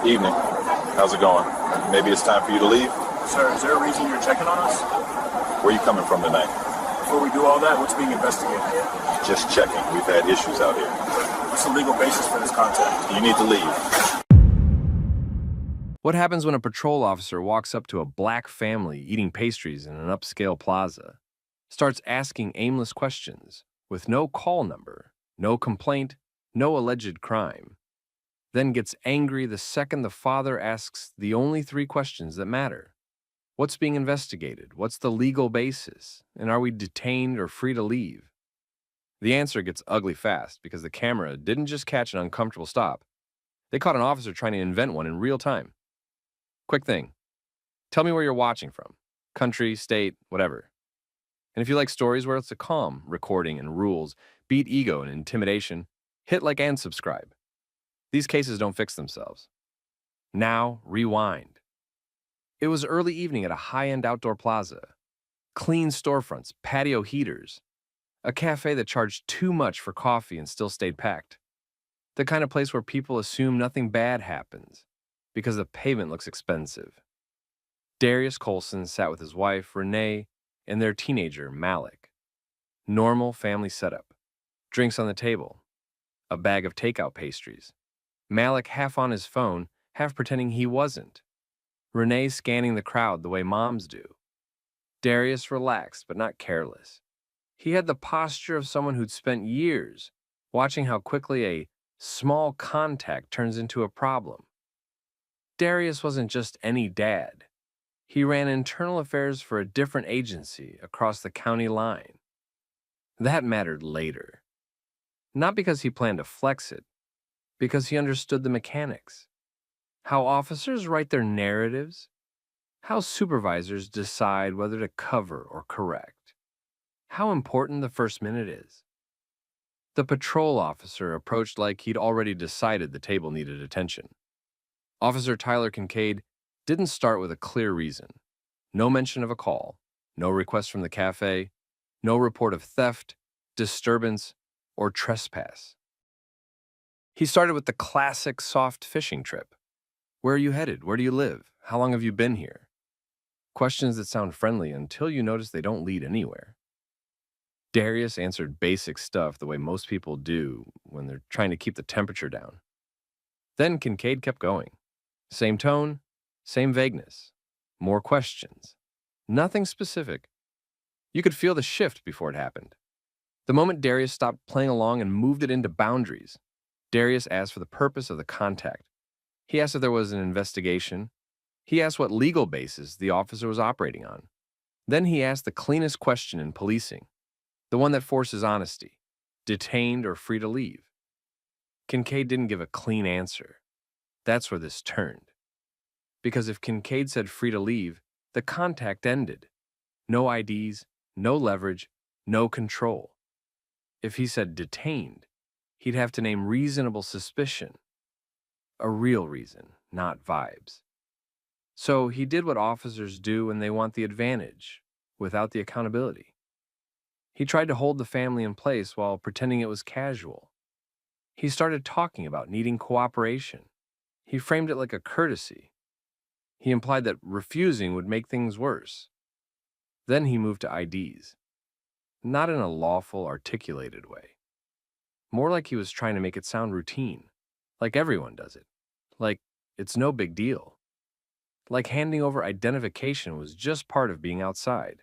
Evening. How's it going? Maybe it's time for you to leave? Sir, is there a reason you're checking on us? Where are you coming from tonight? Before we do all that, what's being investigated? Just checking. We've had issues out here. What's the legal basis for this contact? You need to leave. What happens when a patrol officer walks up to a black family eating pastries in an upscale plaza, starts asking aimless questions with no call number, no complaint, no alleged crime, then gets angry the second the father asks the only three questions that matter? What's being investigated? What's the legal basis? And are we detained or free to leave? The answer gets ugly fast because the camera didn't just catch an uncomfortable stop. They caught an officer trying to invent one in real time. Quick thing. Tell me where you're watching from. Country, state, whatever. And if you like stories where it's a calm recording and rules, beat ego and intimidation, hit like and subscribe. These cases don't fix themselves. Now, rewind. It was early evening at a high-end outdoor plaza. Clean storefronts, patio heaters. A cafe that charged too much for coffee and still stayed packed. The kind of place where people assume nothing bad happens because the pavement looks expensive. Darius Colson sat with his wife, Renee, and their teenager, Malik. Normal family setup. Drinks on the table. A bag of takeout pastries. Malik half on his phone, half pretending he wasn't. Renee scanning the crowd the way moms do. Darius relaxed but not careless. He had the posture of someone who'd spent years watching how quickly a small contact turns into a problem. Darius wasn't just any dad. He ran internal affairs for a different agency across the county line. That mattered later. Not because he planned to flex it, because he understood the mechanics. How officers write their narratives, how supervisors decide whether to cover or correct, how important the first minute is. The patrol officer approached like he'd already decided the table needed attention. Officer Tyler Kincaid didn't start with a clear reason. No mention of a call, no request from the cafe, no report of theft, disturbance, or trespass. He started with the classic soft fishing trip. Where are you headed? Where do you live? How long have you been here? Questions that sound friendly until you notice they don't lead anywhere. Darius answered basic stuff the way most people do when they're trying to keep the temperature down. Then Kincaid kept going. Same tone, same vagueness, more questions. Nothing specific. You could feel the shift before it happened. The moment Darius stopped playing along and moved it into boundaries, Darius asked for the purpose of the contact. He asked if there was an investigation. He asked what legal basis the officer was operating on. Then he asked the cleanest question in policing, the one that forces honesty, detained or free to leave. Kincaid didn't give a clean answer. That's where this turned. Because if Kincaid said free to leave, the contact ended. No IDs, no leverage, no control. If he said detained, he'd have to name reasonable suspicion. A real reason, not vibes. So he did what officers do when they want the advantage, without the accountability. He tried to hold the family in place while pretending it was casual. He started talking about needing cooperation. He framed it like a courtesy. He implied that refusing would make things worse. Then he moved to IDs. Not in a lawful, articulated way. More like he was trying to make it sound routine. Like everyone does it. Like it's no big deal. Like handing over identification was just part of being outside.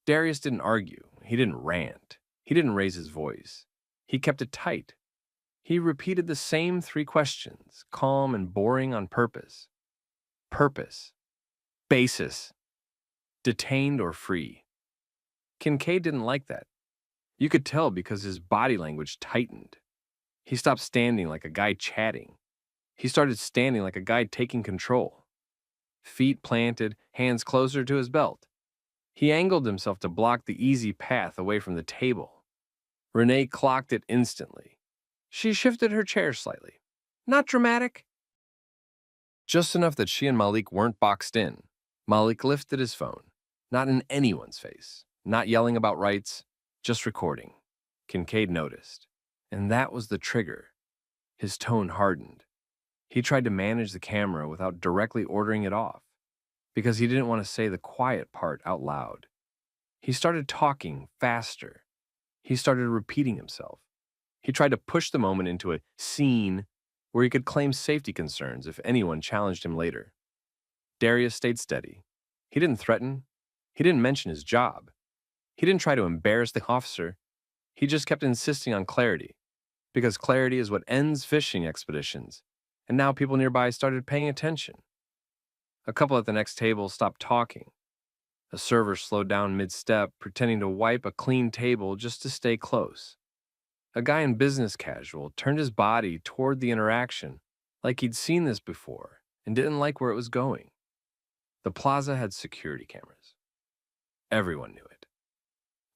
Darius didn't argue. He didn't rant. He didn't raise his voice. He kept it tight. He repeated the same three questions, calm and boring on purpose. Purpose. Basis. Detained or free. Kincaid didn't like that. You could tell because his body language tightened. He stopped standing like a guy chatting. He started standing like a guy taking control. Feet planted, hands closer to his belt. He angled himself to block the easy path away from the table. Renee clocked it instantly. She shifted her chair slightly. Not dramatic. Just enough that she and Malik weren't boxed in. Malik lifted his phone. Not in anyone's face. Not yelling about rights. Just recording. Kincaid noticed. And that was the trigger. His tone hardened. He tried to manage the camera without directly ordering it off, because he didn't want to say the quiet part out loud. He started talking faster. He started repeating himself. He tried to push the moment into a scene where he could claim safety concerns if anyone challenged him later. Darius stayed steady. He didn't threaten. He didn't mention his job. He didn't try to embarrass the officer. He just kept insisting on clarity, because clarity is what ends fishing expeditions, and now people nearby started paying attention. A couple at the next table stopped talking. A server slowed down mid-step, pretending to wipe a clean table just to stay close. A guy in business casual turned his body toward the interaction like he'd seen this before and didn't like where it was going. The plaza had security cameras. Everyone knew it.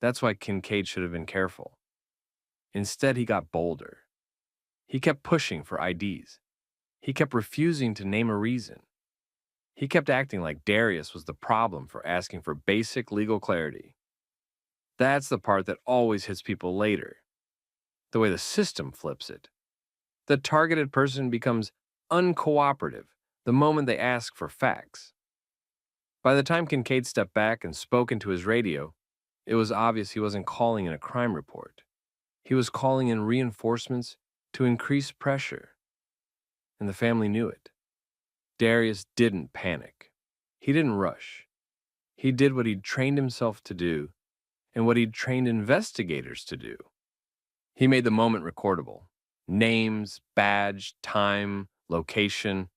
That's why Kincaid should have been careful. Instead, he got bolder. He kept pushing for IDs. He kept refusing to name a reason. He kept acting like Darius was the problem for asking for basic legal clarity. That's the part that always hits people later. The way the system flips it. The targeted person becomes uncooperative the moment they ask for facts. By the time Kincaid stepped back and spoke into his radio, it was obvious he wasn't calling in a crime report. He was calling in reinforcements to increase pressure. And the family knew it. Darius didn't panic. He didn't rush. He did what he'd trained himself to do and what he'd trained investigators to do. He made the moment recordable. Names, badge, time, location.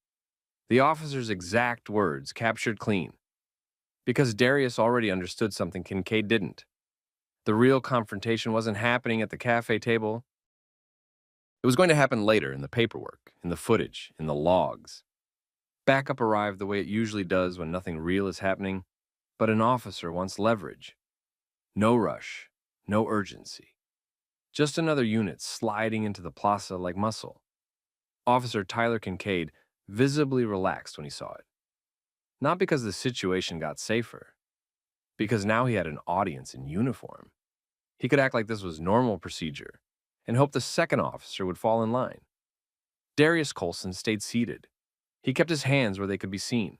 The officer's exact words captured clean. Because Darius already understood something Kincaid didn't. The real confrontation wasn't happening at the cafe table. It was going to happen later in the paperwork, in the footage, in the logs. Backup arrived the way it usually does when nothing real is happening, but an officer wants leverage. No rush, no urgency. Just another unit sliding into the plaza like muscle. Officer Tyler Kincaid visibly relaxed when he saw it. Not because the situation got safer, because now he had an audience in uniform. He could act like this was normal procedure and hope the second officer would fall in line. Darius Colson stayed seated. He kept his hands where they could be seen.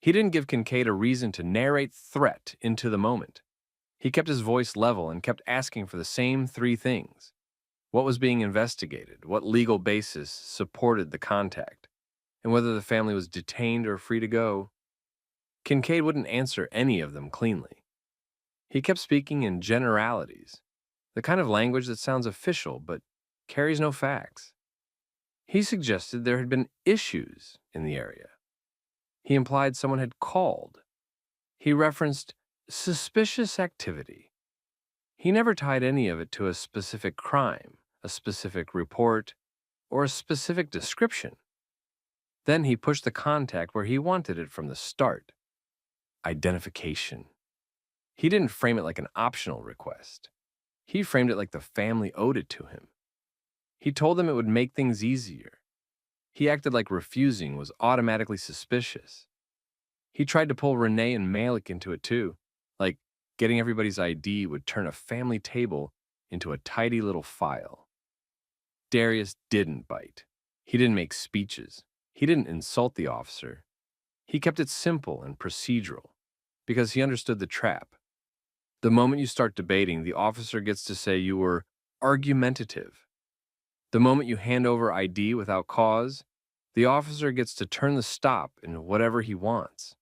He didn't give Kincaid a reason to narrate threat into the moment. He kept his voice level and kept asking for the same three things. What was being investigated, what legal basis supported the contact, and whether the family was detained or free to go. Kincaid wouldn't answer any of them cleanly. He kept speaking in generalities, the kind of language that sounds official but carries no facts. He suggested there had been issues in the area. He implied someone had called. He referenced suspicious activity. He never tied any of it to a specific crime, a specific report, or a specific description. Then he pushed the contact where he wanted it from the start. Identification. He didn't frame it like an optional request. He framed it like the family owed it to him. He told them it would make things easier. He acted like refusing was automatically suspicious. He tried to pull Renee and Malik into it too, like getting everybody's ID would turn a family table into a tidy little file. Darius didn't bite. He didn't make speeches. He didn't insult the officer. He kept it simple and procedural, because he understood the trap. The moment you start debating, the officer gets to say you were argumentative. The moment you hand over ID without cause, the officer gets to turn the stop into whatever he wants.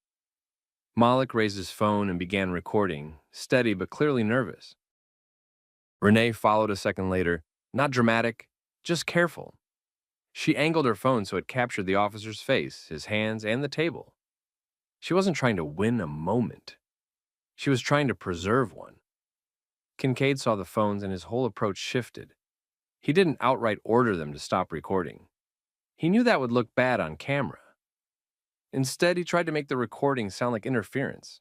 Malik raised his phone and began recording, steady but clearly nervous. Renee followed a second later, not dramatic, just careful. She angled her phone so it captured the officer's face, his hands, and the table. She wasn't trying to win a moment. She was trying to preserve one. Kincaid saw the phones and his whole approach shifted. He didn't outright order them to stop recording. He knew that would look bad on camera. Instead, he tried to make the recording sound like interference.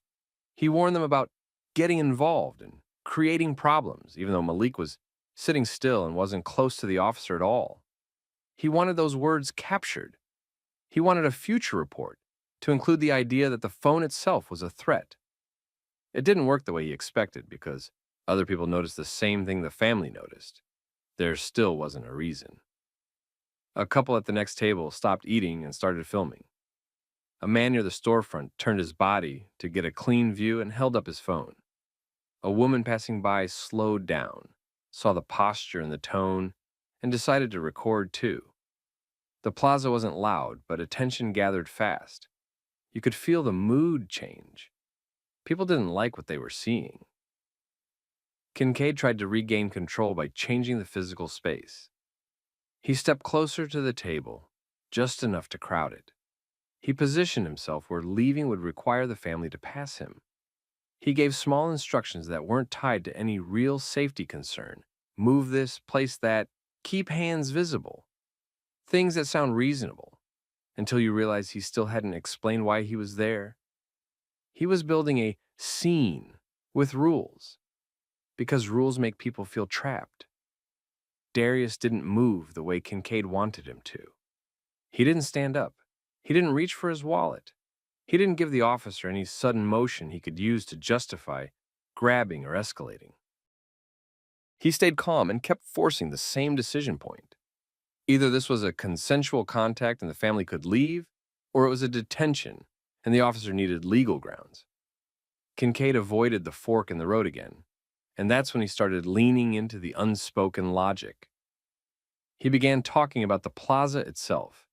He warned them about getting involved and creating problems, even though Malik was sitting still and wasn't close to the officer at all. He wanted those words captured. He wanted a future report to include the idea that the phone itself was a threat. It didn't work the way he expected because other people noticed the same thing the family noticed. There still wasn't a reason. A couple at the next table stopped eating and started filming. A man near the storefront turned his body to get a clean view and held up his phone. A woman passing by slowed down, saw the posture and the tone, and decided to record too. The plaza wasn't loud, but attention gathered fast. You could feel the mood change. People didn't like what they were seeing. Kincaid tried to regain control by changing the physical space. He stepped closer to the table, just enough to crowd it. He positioned himself where leaving would require the family to pass him. He gave small instructions that weren't tied to any real safety concern. Move this, place that, keep hands visible. Things that sound reasonable, until you realize he still hadn't explained why he was there. He was building a scene with rules, because rules make people feel trapped. Darius didn't move the way Kincaid wanted him to. He didn't stand up. He didn't reach for his wallet. He didn't give the officer any sudden motion he could use to justify grabbing or escalating. He stayed calm and kept forcing the same decision point. Either this was a consensual contact and the family could leave, or it was a detention and the officer needed legal grounds. Kincaid avoided the fork in the road again, and that's when he started leaning into the unspoken logic. He began talking about the plaza itself,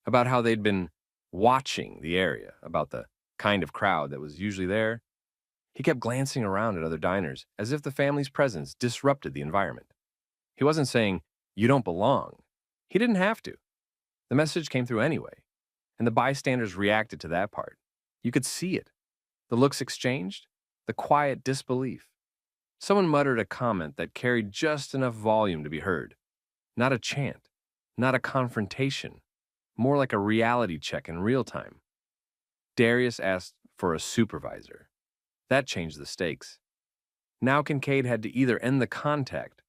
about how they'd been watching the area, about the kind of crowd that was usually there. He kept glancing around at other diners as if the family's presence disrupted the environment. He wasn't saying, "You don't belong." He didn't have to. The message came through anyway, and the bystanders reacted to that part. You could see it. The looks exchanged, the quiet disbelief. Someone muttered a comment that carried just enough volume to be heard. Not a chant, not a confrontation, more like a reality check in real time. Darius asked for a supervisor. That changed the stakes. Now Kincaid had to either end the contact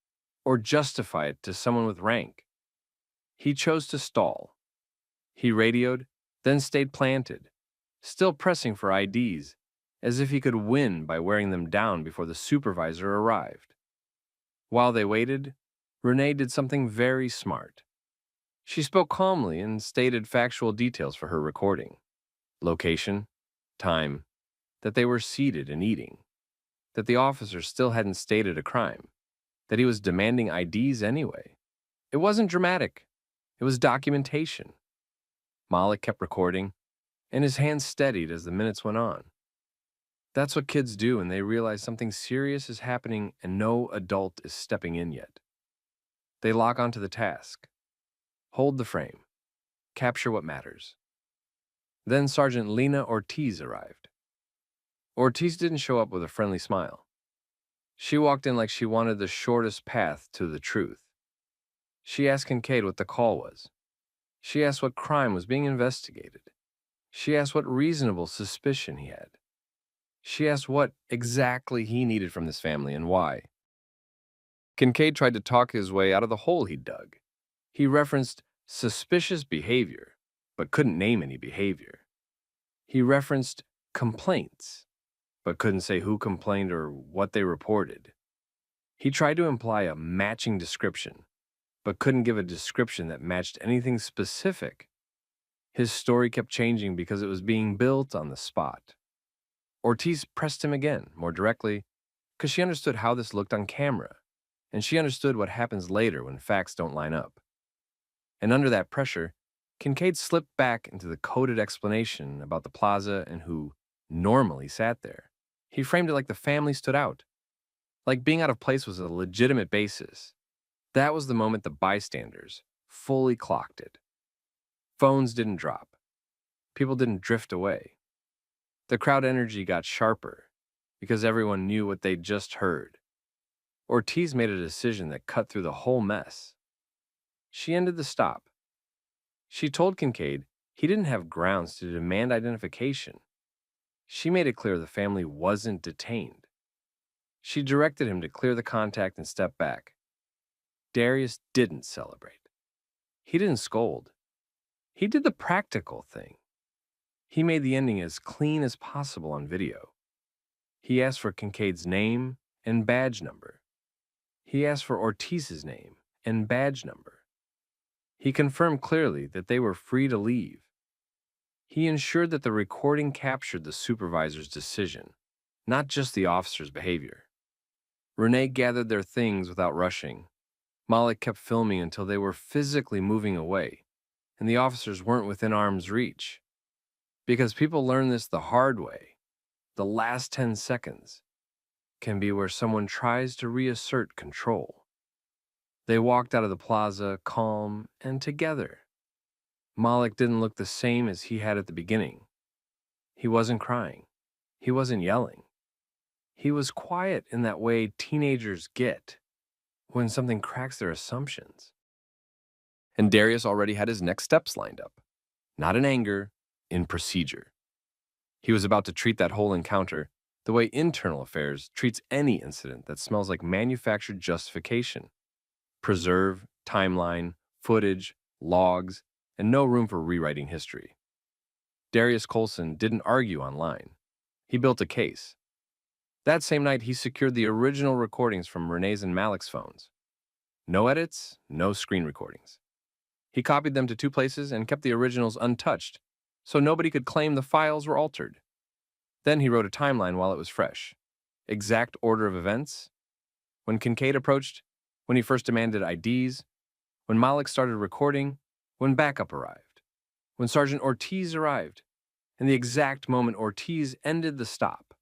or justify it to someone with rank. He chose to stall. He radioed, then stayed planted, still pressing for IDs, as if he could win by wearing them down before the supervisor arrived. While they waited, Renee did something very smart. She spoke calmly and stated factual details for her recording. Location, time, that they were seated and eating, that the officer still hadn't stated a crime, that he was demanding IDs anyway. It wasn't dramatic. It was documentation. Malik kept recording, and his hands steadied as the minutes went on. That's what kids do when they realize something serious is happening and no adult is stepping in yet. They lock onto the task. Hold the frame. Capture what matters. Then Sergeant Lena Ortiz arrived. Ortiz didn't show up with a friendly smile. She walked in like she wanted the shortest path to the truth. She asked Kincaid what the call was. She asked what crime was being investigated. She asked what reasonable suspicion he had. She asked what exactly he needed from this family and why. Kincaid tried to talk his way out of the hole he'd dug. He referenced suspicious behavior, but couldn't name any behavior. He referenced complaints, but couldn't say who complained or what they reported. He tried to imply a matching description, but couldn't give a description that matched anything specific. His story kept changing because it was being built on the spot. Ortiz pressed him again, more directly, because she understood how this looked on camera, and she understood what happens later when facts don't line up. And under that pressure, Kincaid slipped back into the coded explanation about the plaza and who normally sat there. He framed it like the family stood out, like being out of place was a legitimate basis. That was the moment the bystanders fully clocked it. Phones didn't drop. People didn't drift away. The crowd energy got sharper because everyone knew what they'd just heard. Ortiz made a decision that cut through the whole mess. She ended the stop. She told Kincaid he didn't have grounds to demand identification. She made it clear the family wasn't detained. She directed him to clear the contact and step back. Darius didn't celebrate. He didn't scold. He did the practical thing. He made the ending as clean as possible on video. He asked for Kincaid's name and badge number. He asked for Ortiz's name and badge number. He confirmed clearly that they were free to leave. He ensured that the recording captured the supervisor's decision, not just the officer's behavior. Renee gathered their things without rushing. Malik kept filming until they were physically moving away, and the officers weren't within arm's reach. Because people learn this the hard way. The last 10 seconds can be where someone tries to reassert control. They walked out of the plaza, calm and together. Malik didn't look the same as he had at the beginning. He wasn't crying. He wasn't yelling. He was quiet in that way teenagers get when something cracks their assumptions. And Darius already had his next steps lined up. Not in anger, in procedure. He was about to treat that whole encounter the way internal affairs treats any incident that smells like manufactured justification. Preserve, timeline, footage, logs, and no room for rewriting history. Darius Colson didn't argue online. He built a case. That same night, he secured the original recordings from Renee's and Malik's phones. No edits, no screen recordings. He copied them to 2 places and kept the originals untouched, so nobody could claim the files were altered. Then he wrote a timeline while it was fresh. Exact order of events. When Kincaid approached, when he first demanded IDs, when Malik started recording, when backup arrived, when Sergeant Ortiz arrived, and the exact moment Ortiz ended the stop.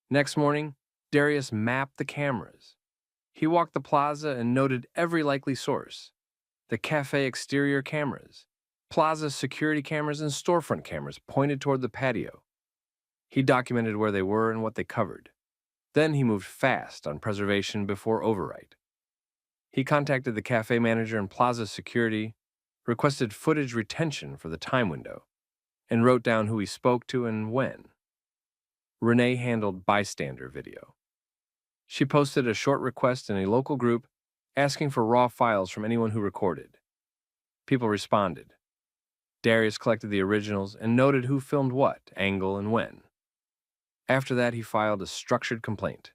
Next morning, Darius mapped the cameras. He walked the plaza and noted every likely source. The cafe exterior cameras, plaza security cameras, and storefront cameras pointed toward the patio. He documented where they were and what they covered. Then he moved fast on preservation before overwrite. He contacted the cafe manager and plaza security, requested footage retention for the time window, and wrote down who he spoke to and when. Renee handled bystander video. She posted a short request in a local group asking for raw files from anyone who recorded. People responded. Darius collected the originals and noted who filmed what, angle, and when. After that, he filed a structured complaint,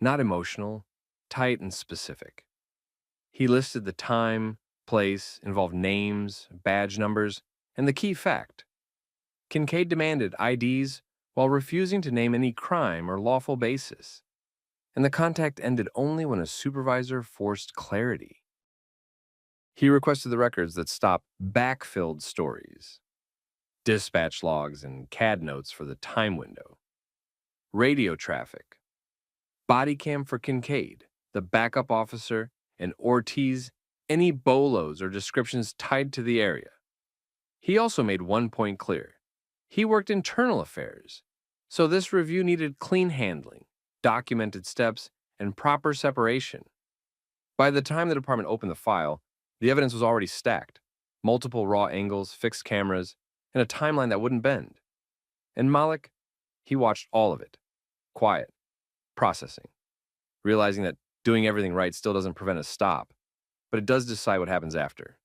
not emotional, tight and specific. He listed the time, place, involved names, badge numbers, and the key fact. Kincaid demanded IDs while refusing to name any crime or lawful basis, and the contact ended only when a supervisor forced clarity. He requested the records that stop backfilled stories, dispatch logs and CAD notes for the time window, radio traffic, Bodycam for Kincaid, the backup officer, and Ortiz, any bolos or descriptions tied to the area. He also made one point clear. He worked internal affairs, so this review needed clean handling, documented steps, and proper separation. By the time the department opened the file, the evidence was already stacked. Multiple raw angles, fixed cameras, and a timeline that wouldn't bend. And Malik, he watched all of it. Quiet. Processing. Realizing that doing everything right still doesn't prevent a stop, but it does decide what happens after.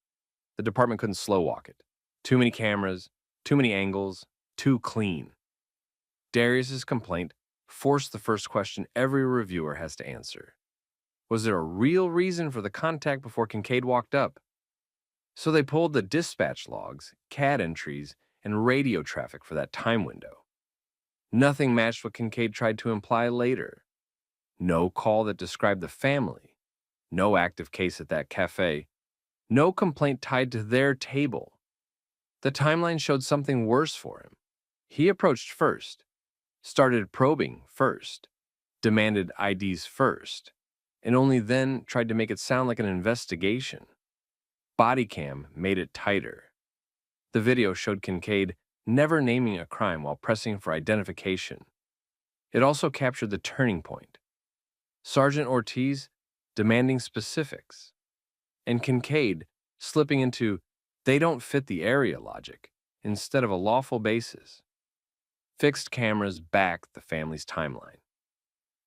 The department couldn't slow walk it. Too many cameras, too many angles, too clean. Darius's complaint forced the first question every reviewer has to answer. Was there a real reason for the contact before Kincaid walked up? So they pulled the dispatch logs, CAD entries, and radio traffic for that time window. Nothing matched what Kincaid tried to imply later. No call that described the family. No active case at that cafe. No complaint tied to their table. The timeline showed something worse for him. He approached first, started probing first, demanded IDs first, and only then tried to make it sound like an investigation. Bodycam made it tighter. The video showed Kincaid never naming a crime while pressing for identification. It also captured the turning point. Sergeant Ortiz demanding specifics, and Kincaid slipping into they don't fit the area logic instead of a lawful basis. Fixed cameras backed the family's timeline.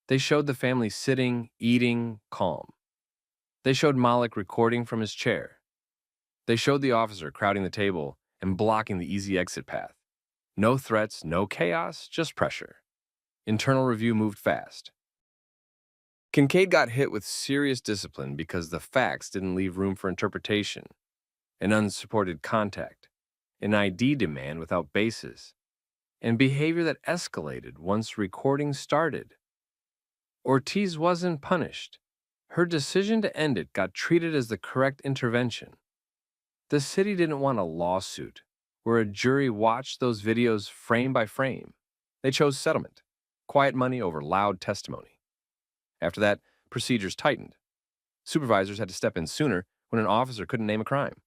They showed the family sitting, eating, calm. They showed Malik recording from his chair. They showed the officer crowding the table and blocking the easy exit path. No threats, no chaos, just pressure. Internal review moved fast. Kincaid got hit with serious discipline because the facts didn't leave room for interpretation. an unsupported contact, an ID demand without basis, and behavior that escalated once recording started. Ortiz wasn't punished. Her decision to end it got treated as the correct intervention. The city didn't want a lawsuit where a jury watched those videos frame by frame. They chose settlement, quiet money over loud testimony. After that, procedures tightened. Supervisors had to step in sooner when an officer couldn't name a crime.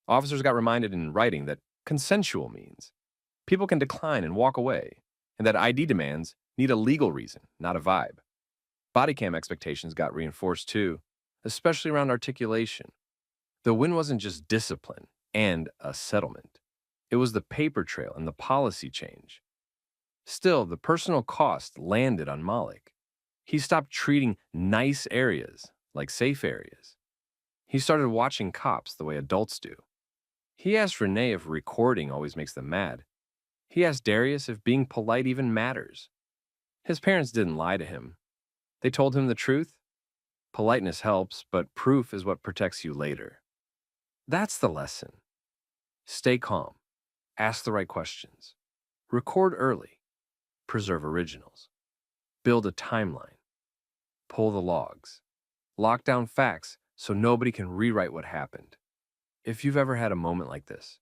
Officers got reminded in writing that consensual means people can decline and walk away, and that ID demands need a legal reason, not a vibe. Bodycam expectations got reinforced too, especially around articulation. The win wasn't just discipline and a settlement. It was the paper trail and the policy change. Still, the personal cost landed on Malik. He stopped treating nice areas like safe areas. He started watching cops the way adults do. He asked Renee if recording always makes them mad. He asked Darius if being polite even matters. His parents didn't lie to him. They told him the truth. Politeness helps, but proof is what protects you later. That's the lesson. Stay calm. Ask the right questions. Record early. Preserve originals. Build a timeline. Pull the logs. Lock down facts so nobody can rewrite what happened. If you've ever had a moment like this,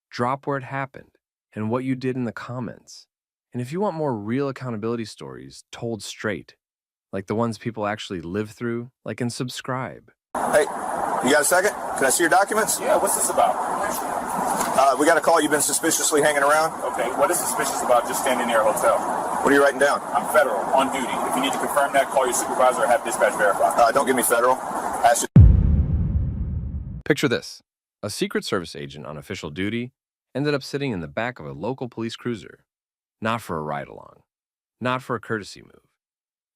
drop where it happened and what you did in the comments. And if you want more real accountability stories told straight, like the ones people actually live through, like and subscribe. Hey, you got a second? Can I see your documents? Yeah, what's this about? We got a call you've been suspiciously hanging around. Okay, what is suspicious about just standing near a hotel? What are you writing down? I'm federal, on duty. If you need to confirm that, call your supervisor or have dispatch verify. Don't give me federal. Ask Picture this. A Secret Service agent on official duty ended up sitting in the back of a local police cruiser. Not for a ride-along. Not for a courtesy move.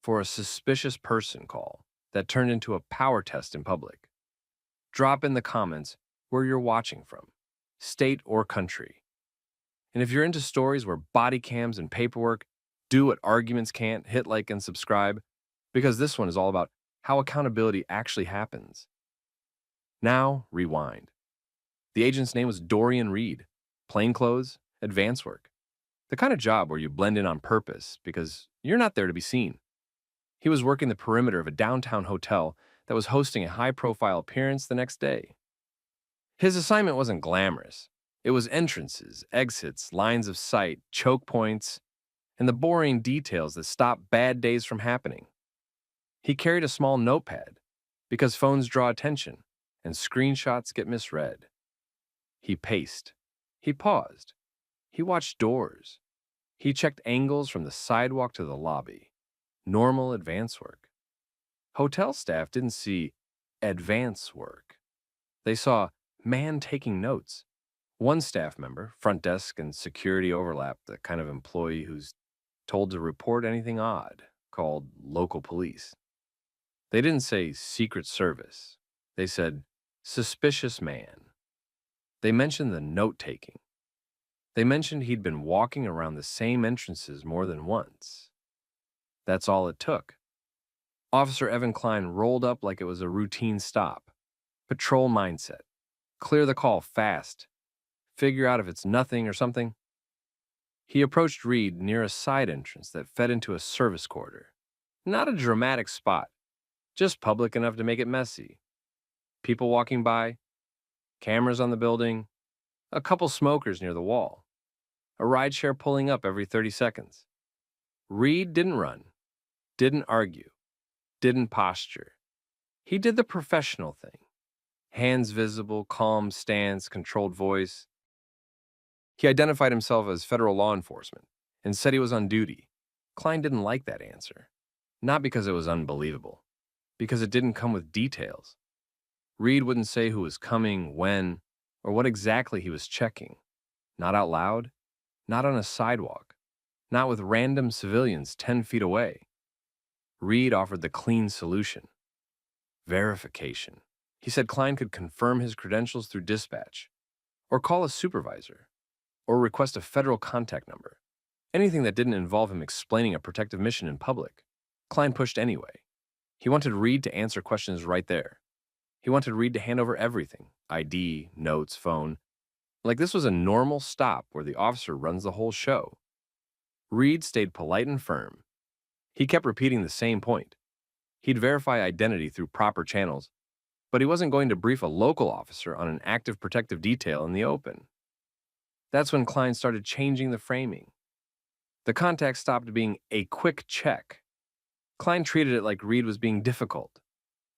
For a suspicious person call that turned into a power test in public. Drop in the comments where you're watching from, state or country. And if you're into stories where body cams and paperwork do what arguments can't, hit like and subscribe, because this one is all about how accountability actually happens. Now, rewind. The agent's name was Dorian Reed. Plainclothes, advance work. The kind of job where you blend in on purpose because you're not there to be seen. He was working the perimeter of a downtown hotel that was hosting a high-profile appearance the next day. His assignment wasn't glamorous. It was entrances, exits, lines of sight, choke points, and the boring details that stop bad days from happening. He carried a small notepad because phones draw attention and screenshots get misread. He paced. He paused. He watched doors. He checked angles from the sidewalk to the lobby. Normal advance work. Hotel staff didn't see advance work. They saw man taking notes. One staff member, front desk and security overlap, the kind of employee who's told to report anything odd, called local police. They didn't say Secret Service. They said suspicious man. They mentioned the note-taking. They mentioned he'd been walking around the same entrances more than once. That's all it took. Officer Evan Klein rolled up like it was a routine stop. Patrol mindset. Clear the call fast. Figure out if it's nothing or something. He approached Reed near a side entrance that fed into a service corridor. Not a dramatic spot, just public enough to make it messy. People walking by, cameras on the building, a couple smokers near the wall, a rideshare pulling up every 30 seconds. Reed didn't run, didn't argue, didn't posture. He did the professional thing. Hands visible, calm stance, controlled voice. He identified himself as federal law enforcement and said he was on duty. Klein didn't like that answer. Not because it was unbelievable, because it didn't come with details. Reed wouldn't say who was coming, when, or what exactly he was checking. Not out loud, not on a sidewalk, not with random civilians 10 feet away. Reed offered the clean solution. Verification. He said Klein could confirm his credentials through dispatch, or call a supervisor, or request a federal contact number. Anything that didn't involve him explaining a protective mission in public. Klein pushed anyway. He wanted Reed to answer questions right there. He wanted Reed to hand over everything: ID, notes, phone. Like this was a normal stop where the officer runs the whole show. Reed stayed polite and firm. He kept repeating the same point. He'd verify identity through proper channels, but he wasn't going to brief a local officer on an active protective detail in the open. That's when Klein started changing the framing. The contact stopped being a quick check. Klein treated it like Reed was being difficult,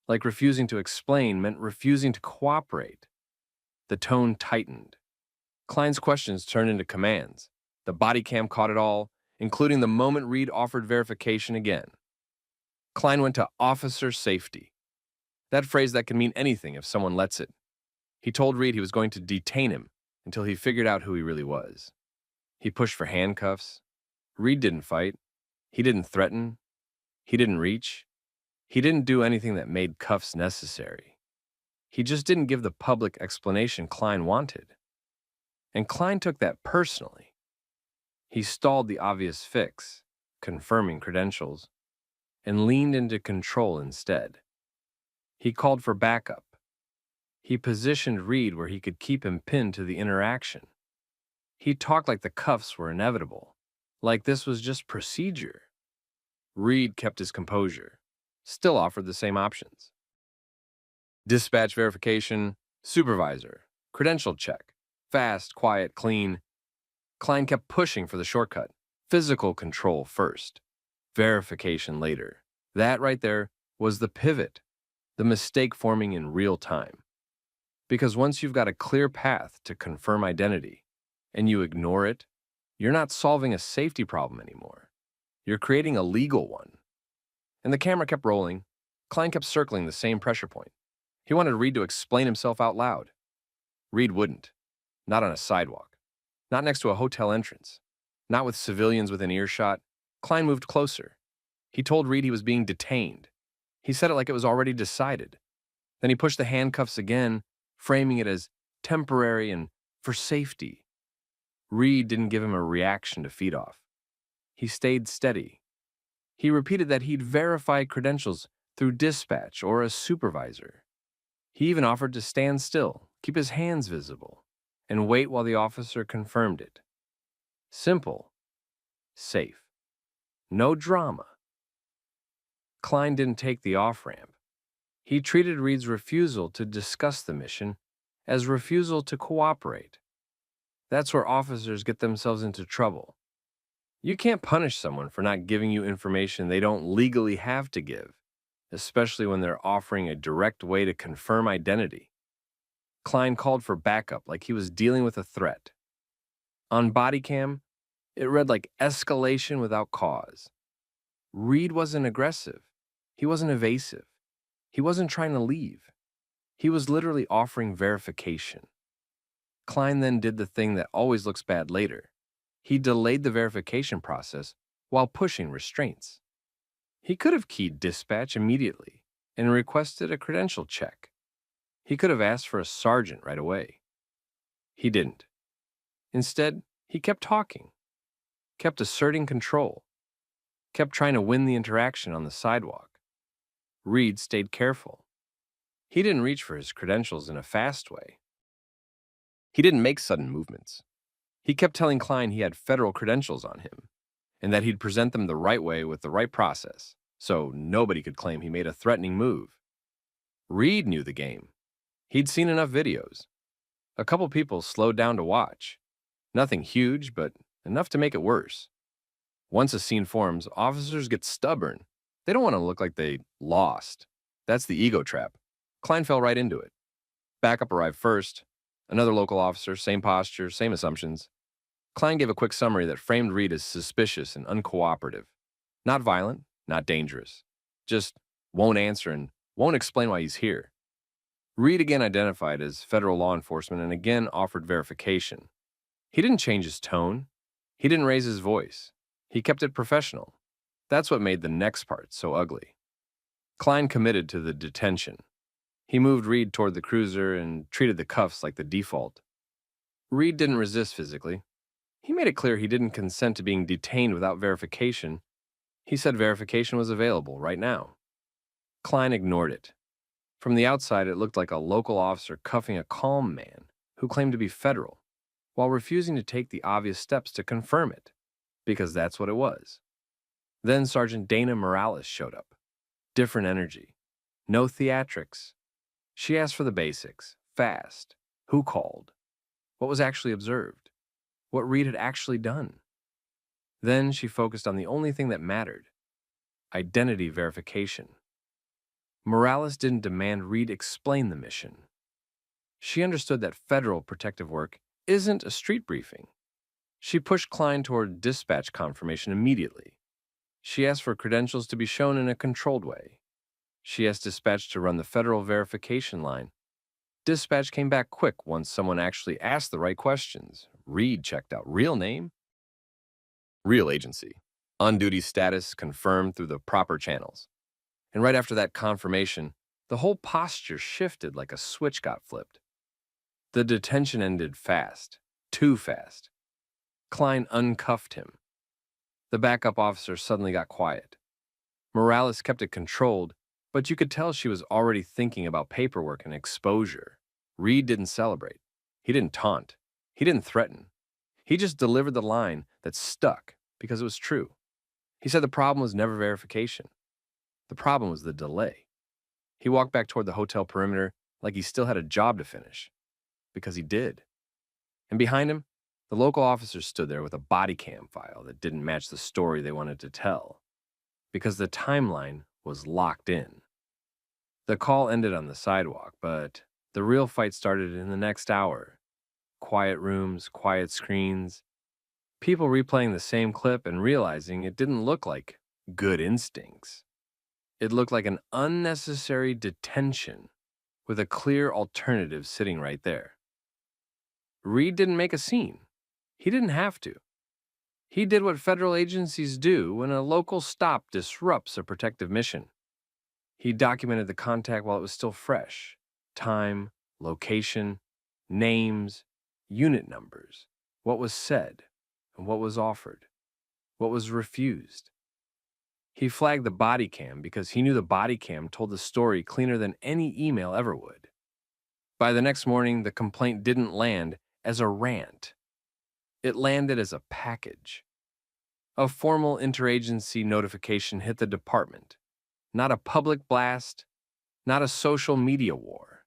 like refusing to explain meant refusing to cooperate. The tone tightened. Klein's questions turned into commands. The body cam caught it all, including the moment Reed offered verification again. Klein went to officer safety. That phrase that can mean anything if someone lets it. He told Reed he was going to detain him until he figured out who he really was. He pushed for handcuffs. Reed didn't fight. He didn't threaten. He didn't reach. He didn't do anything that made cuffs necessary. He just didn't give the public explanation Klein wanted. And Klein took that personally. He stalled the obvious fix, confirming credentials, and leaned into control instead. He called for backup. He positioned Reed where he could keep him pinned to the interaction. He talked like the cuffs were inevitable, like this was just procedure. Reed kept his composure, still offered the same options. Dispatch verification, supervisor, credential check, fast, quiet, clean. Klein kept pushing for the shortcut. Physical control first, verification later. That right there was the pivot, the mistake forming in real time. Because once you've got a clear path to confirm identity and you ignore it, you're not solving a safety problem anymore. You're creating a legal one. And the camera kept rolling. Klein kept circling the same pressure point. He wanted Reed to explain himself out loud. Reed wouldn't. Not on a sidewalk. Not next to a hotel entrance. Not with civilians within earshot. Klein moved closer. He told Reed he was being detained. He said it like it was already decided. Then he pushed the handcuffs again, framing it as temporary and for safety. Reed didn't give him a reaction to feed off. He stayed steady. He repeated that he'd verify credentials through dispatch or a supervisor. He even offered to stand still, keep his hands visible, and wait while the officer confirmed it. Simple. Safe. No drama. Klein didn't take the off-ramp. He treated Reed's refusal to discuss the mission as refusal to cooperate. That's where officers get themselves into trouble. You can't punish someone for not giving you information they don't legally have to give, especially when they're offering a direct way to confirm identity. Klein called for backup like he was dealing with a threat. On Bodycam, it read like escalation without cause. Reed wasn't aggressive. He wasn't evasive. He wasn't trying to leave. He was literally offering verification. Klein then did the thing that always looks bad later. He delayed the verification process while pushing restraints. He could have keyed dispatch immediately and requested a credential check. He could have asked for a sergeant right away. He didn't. Instead, he kept talking, kept asserting control, kept trying to win the interaction on the sidewalk. Reed stayed careful. He didn't reach for his credentials in a fast way. He didn't make sudden movements. He kept telling Klein he had federal credentials on him and that he'd present them the right way with the right process, so nobody could claim he made a threatening move. Reed knew the game. He'd seen enough videos. A couple people slowed down to watch. Nothing huge, but enough to make it worse. Once a scene forms, officers get stubborn. They don't want to look like they lost. That's the ego trap. Klein fell right into it. Backup arrived first. Another local officer, same posture, same assumptions. Klein gave a quick summary that framed Reed as suspicious and uncooperative. Not violent, not dangerous. Just won't answer and won't explain why he's here. Reed again identified as federal law enforcement and again offered verification. He didn't change his tone. He didn't raise his voice. He kept it professional. That's what made the next part so ugly. Klein committed to the detention. He moved Reed toward the cruiser and treated the cuffs like the default. Reed didn't resist physically. He made it clear he didn't consent to being detained without verification. He said verification was available right now. Klein ignored it. From the outside, it looked like a local officer cuffing a calm man who claimed to be federal, while refusing to take the obvious steps to confirm it, because that's what it was. Then Sergeant Dana Morales showed up. Different energy. No theatrics. She asked for the basics, fast. Who called? What was actually observed? What Reed had actually done? Then she focused on the only thing that mattered: identity verification. Morales didn't demand Reed explain the mission. She understood that federal protective work isn't a street briefing. She pushed Klein toward dispatch confirmation immediately. She asked for credentials to be shown in a controlled way. She asked dispatch to run the federal verification line. Dispatch came back quick once someone actually asked the right questions. Reed checked out real name, real agency, on-duty status confirmed through the proper channels. And right after that confirmation, the whole posture shifted like a switch got flipped. The detention ended fast, too fast. Klein uncuffed him. The backup officer suddenly got quiet. Morales kept it controlled, but you could tell she was already thinking about paperwork and exposure. Reed didn't celebrate. He didn't taunt. He didn't threaten. He just delivered the line that stuck because it was true. He said the problem was never verification. The problem was the delay. He walked back toward the hotel perimeter like he still had a job to finish, because he did. And behind him, the local officers stood there with a Bodycam file that didn't match the story they wanted to tell, because the timeline was locked in. The call ended on the sidewalk, but the real fight started in the next hour. Quiet rooms, quiet screens, people replaying the same clip and realizing it didn't look like good instincts. It looked like an unnecessary detention with a clear alternative sitting right there. Reed didn't make a scene. He didn't have to. He did what federal agencies do when a local stop disrupts a protective mission. He documented the contact while it was still fresh: time, location, names, unit numbers, what was said, and what was offered, what was refused. He flagged the body cam because he knew the body cam told the story cleaner than any email ever would. By the next morning, the complaint didn't land as a rant. It landed as a package. A formal interagency notification hit the department. Not a public blast, not a social media war.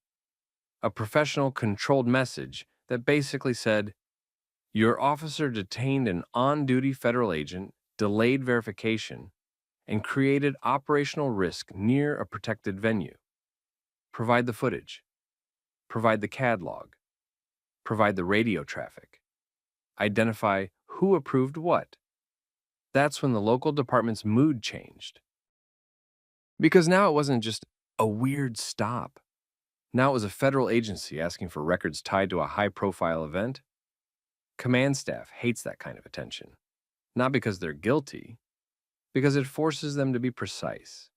A professional, controlled message that basically said, your officer detained an on-duty federal agent, delayed verification, and created operational risk near a protected venue. Provide the footage. Provide the CAD log. Provide the radio traffic. Identify who approved what. That's when the local department's mood changed. Because now it wasn't just a weird stop. Now it was a federal agency asking for records tied to a high-profile event. Command staff hates that kind of attention. Not because they're guilty, because it forces them to be precise.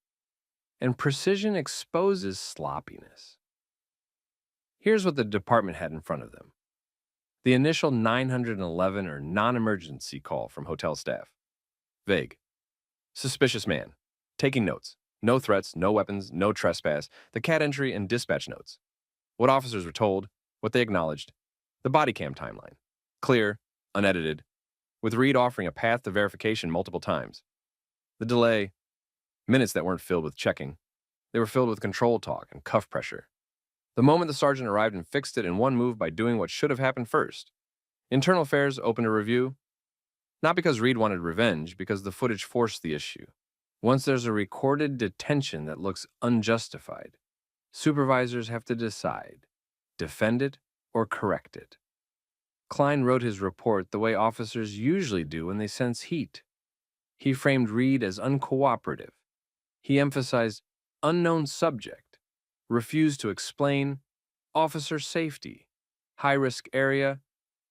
And precision exposes sloppiness. Here's what the department had in front of them. The initial 911 or non-emergency call from hotel staff. Vague. Suspicious man. Taking notes. No threats, no weapons, no trespass. The CAD entry and dispatch notes. What officers were told, what they acknowledged. The body cam timeline. Clear, unedited, with Reed offering a path to verification multiple times. The delay. Minutes that weren't filled with checking. They were filled with control talk and cuff pressure. The moment the sergeant arrived and fixed it in one move by doing what should have happened first. Internal Affairs opened a review. Not because Reed wanted revenge, because the footage forced the issue. Once there's a recorded detention that looks unjustified, supervisors have to decide, defend it or correct it. Klein wrote his report the way officers usually do when they sense heat. He framed Reed as uncooperative. He emphasized unknown subject, refused to explain, officer safety, high-risk area,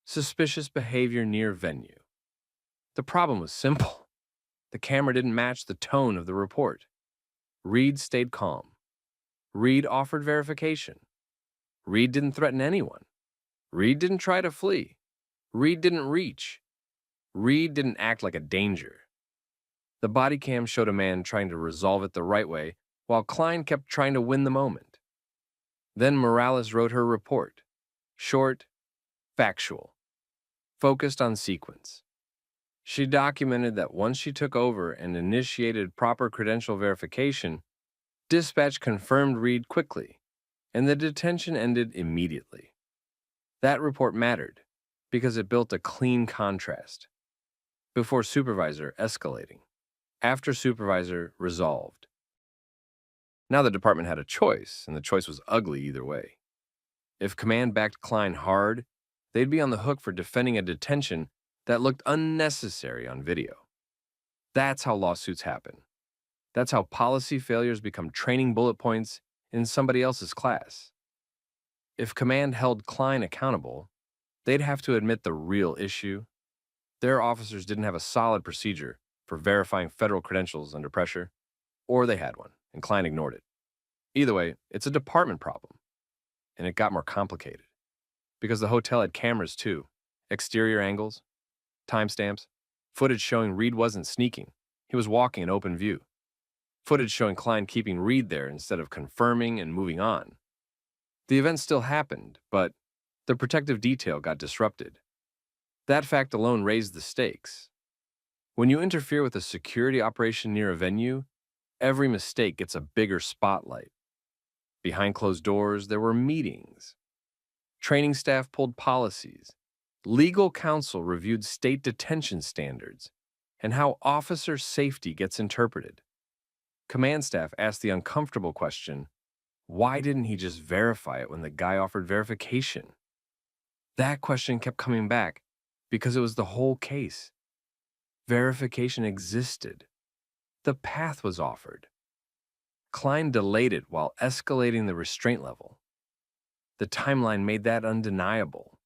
suspicious behavior near venue. The problem was simple. The camera didn't match the tone of the report. Reed stayed calm. Reed offered verification. Reed didn't threaten anyone. Reed didn't try to flee. Reed didn't reach. Reed didn't act like a danger. The body cam showed a man trying to resolve it the right way, while Klein kept trying to win the moment. Then Morales wrote her report. Short, factual, focused on sequence. She documented that once she took over and initiated proper credential verification, dispatch confirmed Reed quickly, and the detention ended immediately. That report mattered because it built a clean contrast. Before supervisor, escalating. After supervisor, resolved. Now the department had a choice, and the choice was ugly either way. If command backed Klein hard, they'd be on the hook for defending a detention that looked unnecessary on video. That's how lawsuits happen. That's how policy failures become training bullet points in somebody else's class. If command held Klein accountable, they'd have to admit the real issue. Their officers didn't have a solid procedure for verifying federal credentials under pressure, or they had one, and Klein ignored it. Either way, it's a department problem, and it got more complicated. Because the hotel had cameras too, exterior angles, timestamps, footage showing Reed wasn't sneaking, he was walking in open view. Footage showing Klein keeping Reed there instead of confirming and moving on. The event still happened, but the protective detail got disrupted. That fact alone raised the stakes. When you interfere with a security operation near a venue, every mistake gets a bigger spotlight. Behind closed doors, there were meetings. Training staff pulled policies. Legal counsel reviewed state detention standards and how officer safety gets interpreted. Command staff asked the uncomfortable question, why didn't he just verify it when the guy offered verification? That question kept coming back because it was the whole case. Verification existed. The path was offered. Klein delayed it while escalating the restraint level. The timeline made that undeniable.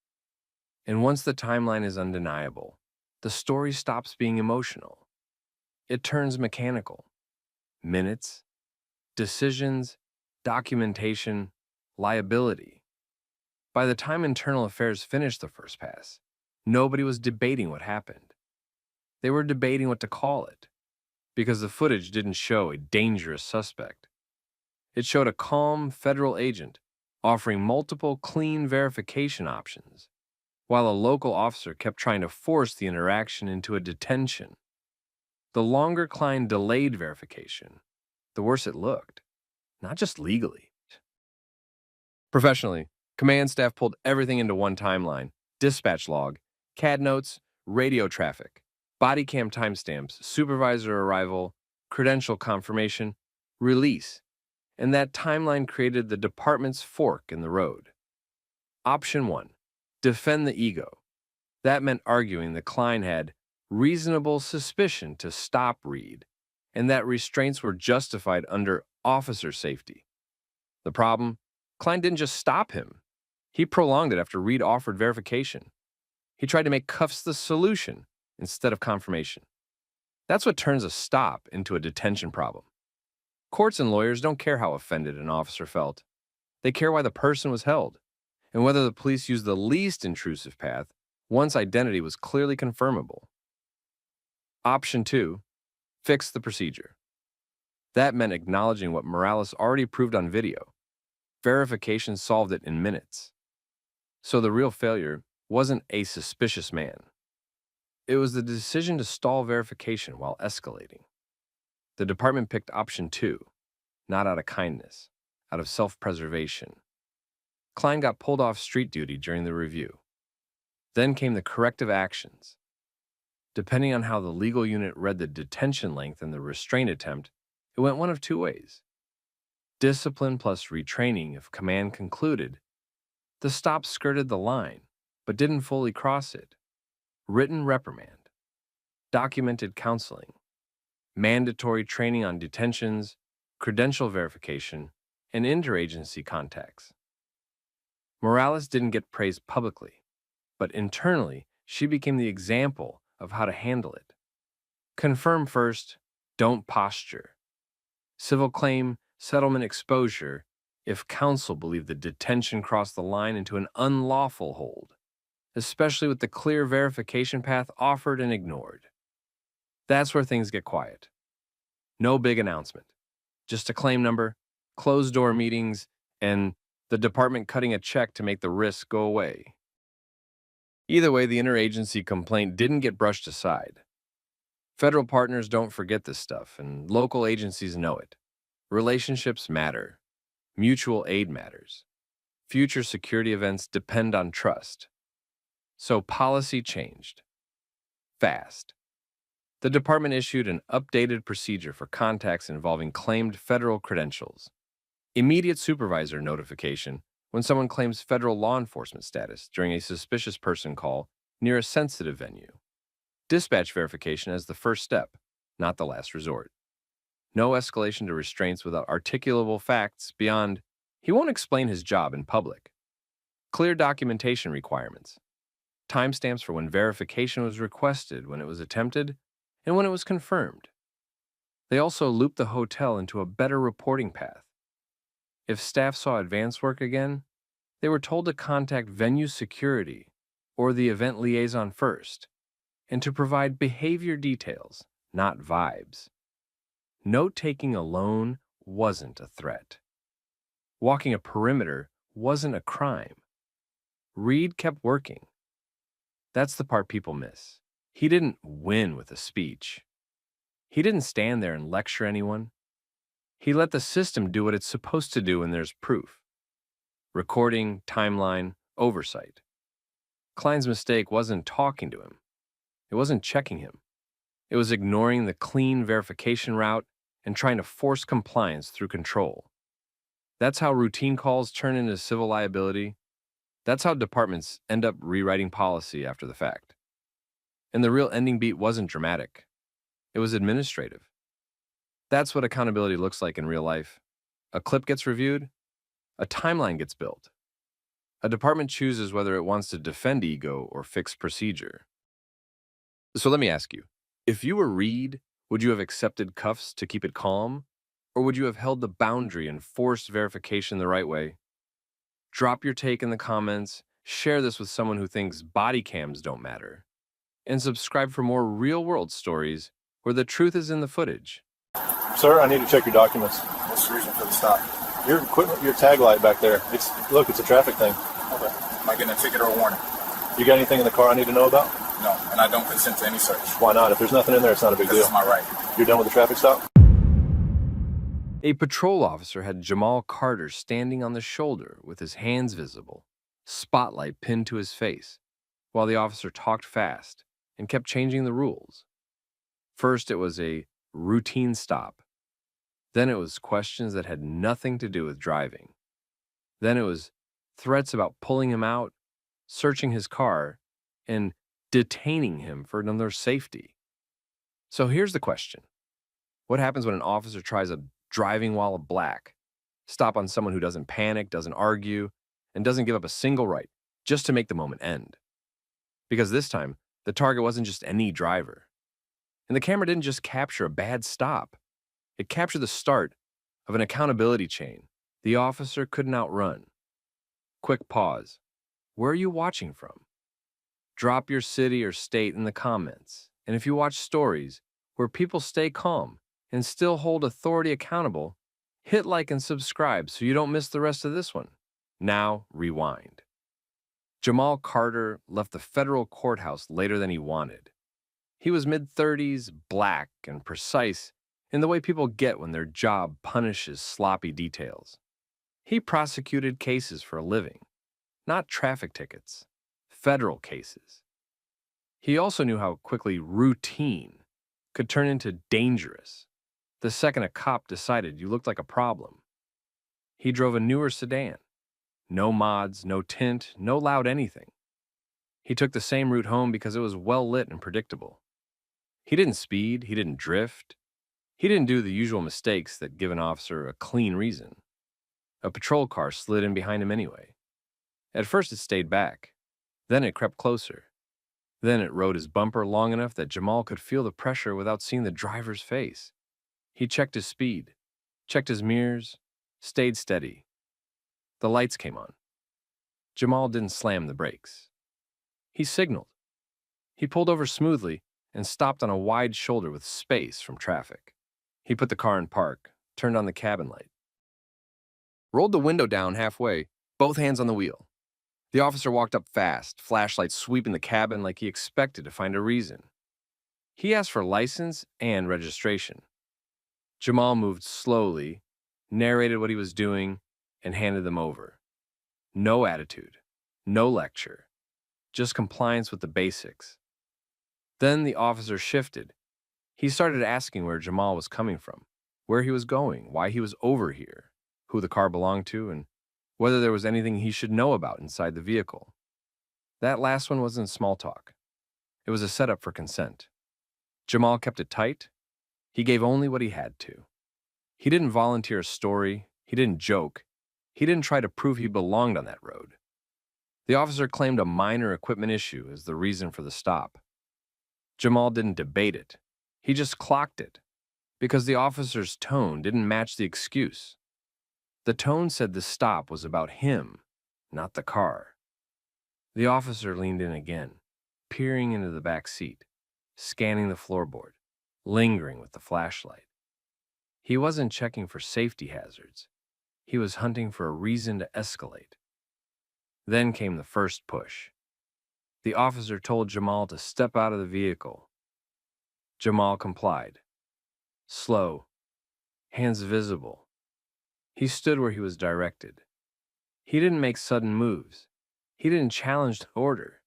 And once the timeline is undeniable, the story stops being emotional. It turns mechanical. Minutes, decisions, documentation, liability. By the time Internal Affairs finished the first pass, nobody was debating what happened. They were debating what to call it, because the footage didn't show a dangerous suspect. It showed a calm federal agent offering multiple clean verification options, while a local officer kept trying to force the interaction into a detention. The longer Klein delayed verification, the worse it looked, not just legally. Professionally, command staff pulled everything into one timeline: dispatch log, CAD notes, radio traffic, Bodycam timestamps, supervisor arrival, credential confirmation, release, and that timeline created the department's fork in the road. Option 1, defend the ego. That meant arguing that Klein had reasonable suspicion to stop Reed, and that restraints were justified under officer safety. The problem? Klein didn't just stop him. He prolonged it after Reed offered verification. He tried to make cuffs the solution instead of confirmation. That's what turns a stop into a detention problem. Courts and lawyers don't care how offended an officer felt. They care why the person was held, and whether the police used the least intrusive path once identity was clearly confirmable. Option 2, fix the procedure. That meant acknowledging what Morales already proved on video. Verification solved it in minutes. So the real failure wasn't a suspicious man. It was the decision to stall verification while escalating. The department picked option 2, not out of kindness, out of self-preservation. Klein got pulled off street duty during the review. Then came the corrective actions. Depending on how the legal unit read the detention length and the restraint attempt, it went one of two ways. Discipline plus retraining if command concluded the stop skirted the line, but didn't fully cross it. Written reprimand, documented counseling, mandatory training on detentions, credential verification, and interagency contacts. Morales didn't get praised publicly, but internally, she became the example of how to handle it. Confirm first, don't posture. Civil claim, settlement exposure, if counsel believed the detention crossed the line into an unlawful hold, especially with the clear verification path offered and ignored. That's where things get quiet. No big announcement, just a claim number, closed-door meetings, and the department cutting a check to make the risk go away. Either way, the interagency complaint didn't get brushed aside. Federal partners don't forget this stuff, and local agencies know it. Relationships matter. Mutual aid matters. Future security events depend on trust. So policy changed. Fast. The department issued an updated procedure for contacts involving claimed federal credentials. Immediate supervisor notification when someone claims federal law enforcement status during a suspicious person call near a sensitive venue. Dispatch verification as the first step, not the last resort. No escalation to restraints without articulable facts beyond, he won't explain his job in public. Clear documentation requirements. Timestamps for when verification was requested, when it was attempted, and when it was confirmed. They also looped the hotel into a better reporting path. If staff saw advance work again, they were told to contact venue security or the event liaison first, and to provide behavior details, not vibes. Note-taking alone wasn't a threat. Walking a perimeter wasn't a crime. Reed kept working. That's the part people miss. He didn't win with a speech. He didn't stand there and lecture anyone. He let the system do what it's supposed to do when there's proof. Recording, timeline, oversight. Klein's mistake wasn't talking to him. It wasn't checking him. It was ignoring the clean verification route and trying to force compliance through control. That's how routine calls turn into civil liability. That's how departments end up rewriting policy after the fact. And the real ending beat wasn't dramatic. It was administrative. That's what accountability looks like in real life. A clip gets reviewed, a timeline gets built. A department chooses whether it wants to defend ego or fix procedure. So let me ask you, if you were Reed, would you have accepted cuffs to keep it calm? Or would you have held the boundary and forced verification the right way? Drop your take in the comments, share this with someone who thinks body cams don't matter, and subscribe for more real-world stories where the truth is in the footage. Sir, I need to check your documents. What's the reason for the stop? Your equipment, your tag light back there. It's a traffic thing. Okay. Am I getting a ticket or a warning? You got anything in the car I need to know about? No, and I don't consent to any search. Why not? If there's nothing in there, it's not a big This deal. is my right. You're done with the traffic stop? A patrol officer had Jamal Carter standing on the shoulder with his hands visible, spotlight pinned to his face, while the officer talked fast and kept changing the rules. First, it was a routine stop. Then it was questions that had nothing to do with driving. Then it was threats about pulling him out, searching his car, and detaining him for another safety. So here's the question. What happens when an officer tries a driving while black stop on someone who doesn't panic, doesn't argue, and doesn't give up a single right just to make the moment end? Because this time, the target wasn't just any driver. And the camera didn't just capture a bad stop. It captured the start of an accountability chain the officer couldn't outrun. Quick pause. Where are you watching from? Drop your city or state in the comments. And if you watch stories where people stay calm and still hold authority accountable, hit like and subscribe so you don't miss the rest of this one. Now, rewind. Jamal Carter left the federal courthouse later than he wanted. He was mid-30s, black, and precise in the way people get when their job punishes sloppy details. He prosecuted cases for a living, not traffic tickets, federal cases. He also knew how quickly routine could turn into dangerous the second a cop decided you looked like a problem. He drove a newer sedan. No mods, no tint, no loud anything. He took the same route home because it was well lit and predictable. He didn't speed, he didn't drift. He didn't do the usual mistakes that give an officer a clean reason. A patrol car slid in behind him anyway. At first it stayed back. Then it crept closer. Then it rode his bumper long enough that Jamal could feel the pressure without seeing the driver's face. He checked his speed, checked his mirrors, stayed steady. The lights came on. Jamal didn't slam the brakes. He signaled. He pulled over smoothly and stopped on a wide shoulder with space from traffic. He put the car in park, turned on the cabin light, rolled the window down halfway, both hands on the wheel. The officer walked up fast, flashlight sweeping the cabin like he expected to find a reason. He asked for license and registration. Jamal moved slowly, narrated what he was doing, and handed them over. No attitude, no lecture, just compliance with the basics. Then the officer shifted. He started asking where Jamal was coming from, where he was going, why he was over here, who the car belonged to, and whether there was anything he should know about inside the vehicle. That last one wasn't small talk. It was a setup for consent. Jamal kept it tight. He gave only what he had to. He didn't volunteer a story. He didn't joke. He didn't try to prove he belonged on that road. The officer claimed a minor equipment issue as the reason for the stop. Jamal didn't debate it. He just clocked it, because the officer's tone didn't match the excuse. The tone said the stop was about him, not the car. The officer leaned in again, peering into the back seat, scanning the floorboard, lingering with the flashlight. He wasn't checking for safety hazards. He was hunting for a reason to escalate. Then came the first push. The officer told Jamal to step out of the vehicle. Jamal complied. Slow, hands visible. He stood where he was directed. He didn't make sudden moves. He didn't challenge the order.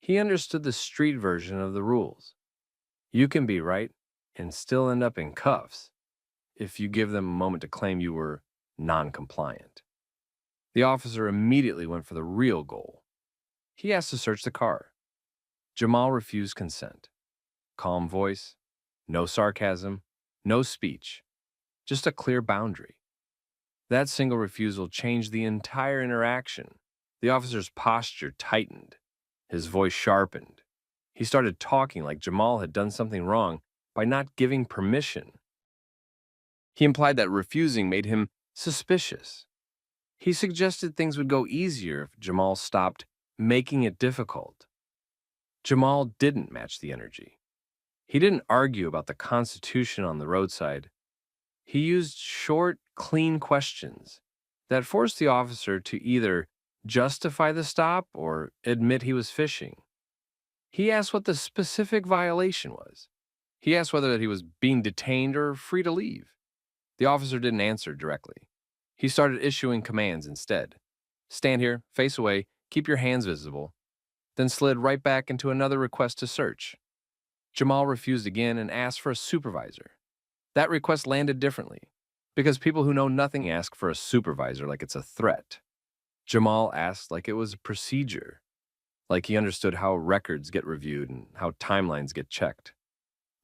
He understood the street version of the rules. You can be right and still end up in cuffs if you give them a moment to claim you were non-compliant. The officer immediately went for the real goal. He asked to search the car. Jamal refused consent. Calm voice, no sarcasm, no speech, just a clear boundary. That single refusal changed the entire interaction. The officer's posture tightened. His voice sharpened. He started talking like Jamal had done something wrong by not giving permission. He implied that refusing made him suspicious. He suggested things would go easier if Jamal stopped making it difficult. Jamal didn't match the energy. He didn't argue about the Constitution on the roadside. He used short, clean questions that forced the officer to either justify the stop or admit he was fishing. He asked what the specific violation was. He asked whether he was being detained or free to leave. The officer didn't answer directly. He started issuing commands instead. Stand here, face away, keep your hands visible, then slid right back into another request to search. Jamal refused again and asked for a supervisor. That request landed differently, because people who know nothing ask for a supervisor like it's a threat. Jamal asked like it was a procedure, like he understood how records get reviewed and how timelines get checked.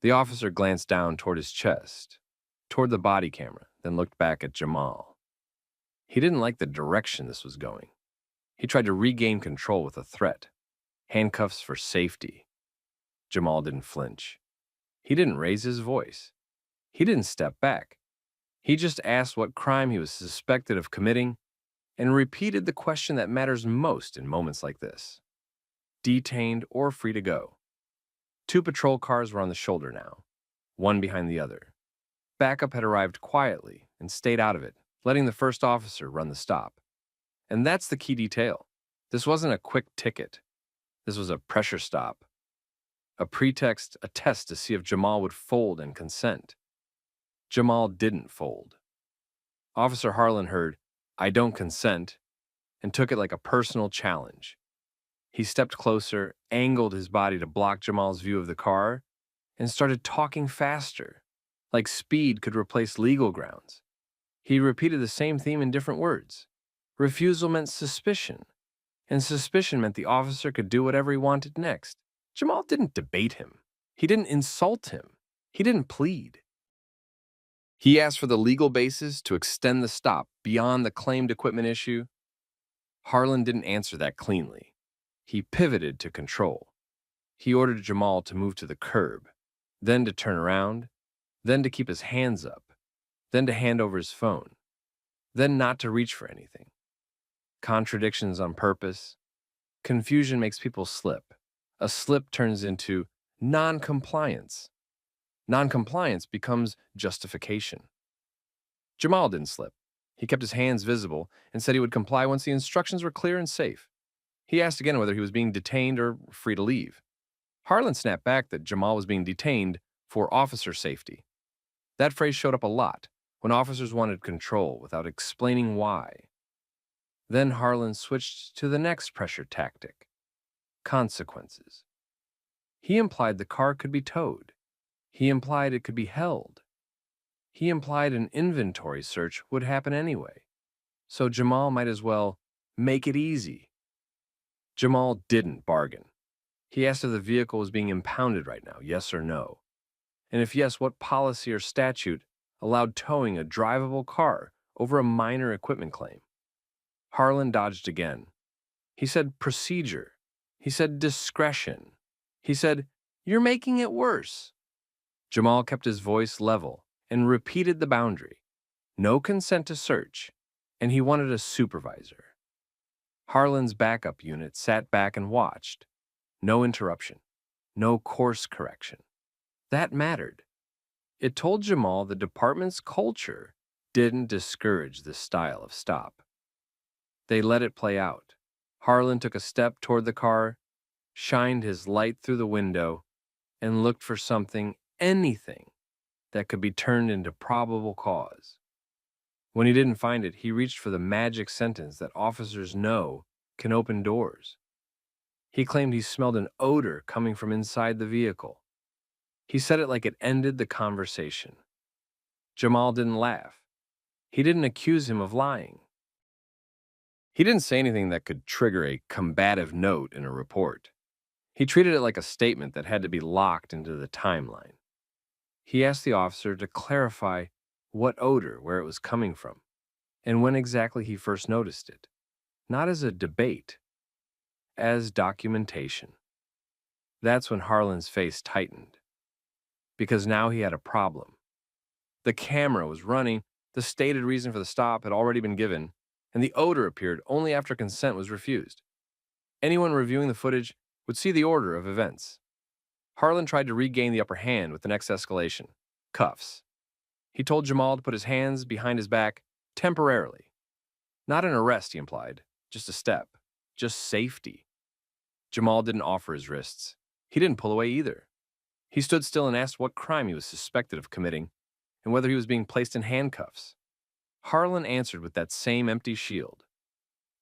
The officer glanced down toward his chest, toward the body camera, then looked back at Jamal. He didn't like the direction this was going. He tried to regain control with a threat. Handcuffs for safety. Jamal didn't flinch. He didn't raise his voice. He didn't step back. He just asked what crime he was suspected of committing and repeated the question that matters most in moments like this. Detained or free to go. 2 patrol cars were on the shoulder now, one behind the other. Backup had arrived quietly and stayed out of it, letting the first officer run the stop. And that's the key detail. This wasn't a quick ticket. This was a pressure stop. A pretext, a test to see if Jamal would fold and consent. Jamal didn't fold. Officer Harlan heard, "I don't consent," and took it like a personal challenge. He stepped closer, angled his body to block Jamal's view of the car, and started talking faster, like speed could replace legal grounds. He repeated the same theme in different words. Refusal meant suspicion, and suspicion meant the officer could do whatever he wanted next. Jamal didn't debate him. He didn't insult him. He didn't plead. He asked for the legal basis to extend the stop beyond the claimed equipment issue. Harlan didn't answer that cleanly. He pivoted to control. He ordered Jamal to move to the curb, then to turn around, then to keep his hands up, then to hand over his phone, then not to reach for anything. Contradictions on purpose. Confusion makes people slip. A slip turns into non-compliance. Non-compliance becomes justification. Jamal didn't slip. He kept his hands visible and said he would comply once the instructions were clear and safe. He asked again whether he was being detained or free to leave. Harlan snapped back that Jamal was being detained for officer safety. That phrase showed up a lot when officers wanted control without explaining why. Then Harlan switched to the next pressure tactic: consequences. He implied the car could be towed. He implied it could be held. He implied an inventory search would happen anyway, so Jamal might as well make it easy. Jamal didn't bargain. He asked if the vehicle was being impounded right now, yes or no. And if yes, what policy or statute allowed towing a drivable car over a minor equipment claim? Harlan dodged again. He said procedure. He said discretion. He said, "You're making it worse." Jamal kept his voice level and repeated the boundary. No consent to search, and he wanted a supervisor. Harlan's backup unit sat back and watched. No interruption. No course correction. That mattered. It told Jamal the department's culture didn't discourage this style of stop. They let it play out. Harlan took a step toward the car, shined his light through the window, and looked for something, anything, that could be turned into probable cause. When he didn't find it, he reached for the magic sentence that officers know can open doors. He claimed he smelled an odor coming from inside the vehicle. He said it like it ended the conversation. Jamal didn't laugh. He didn't accuse him of lying. He didn't say anything that could trigger a combative note in a report. He treated it like a statement that had to be locked into the timeline. He asked the officer to clarify what odor, where it was coming from, and when exactly he first noticed it. Not as a debate, as documentation. That's when Harlan's face tightened, because now he had a problem. The camera was running, the stated reason for the stop had already been given, and the odor appeared only after consent was refused. Anyone reviewing the footage would see the order of events. Harlan tried to regain the upper hand with the next escalation: cuffs. He told Jamal to put his hands behind his back temporarily. Not an arrest, he implied, just a step, just safety. Jamal didn't offer his wrists. He didn't pull away either. He stood still and asked what crime he was suspected of committing and whether he was being placed in handcuffs. Harlan answered with that same empty shield: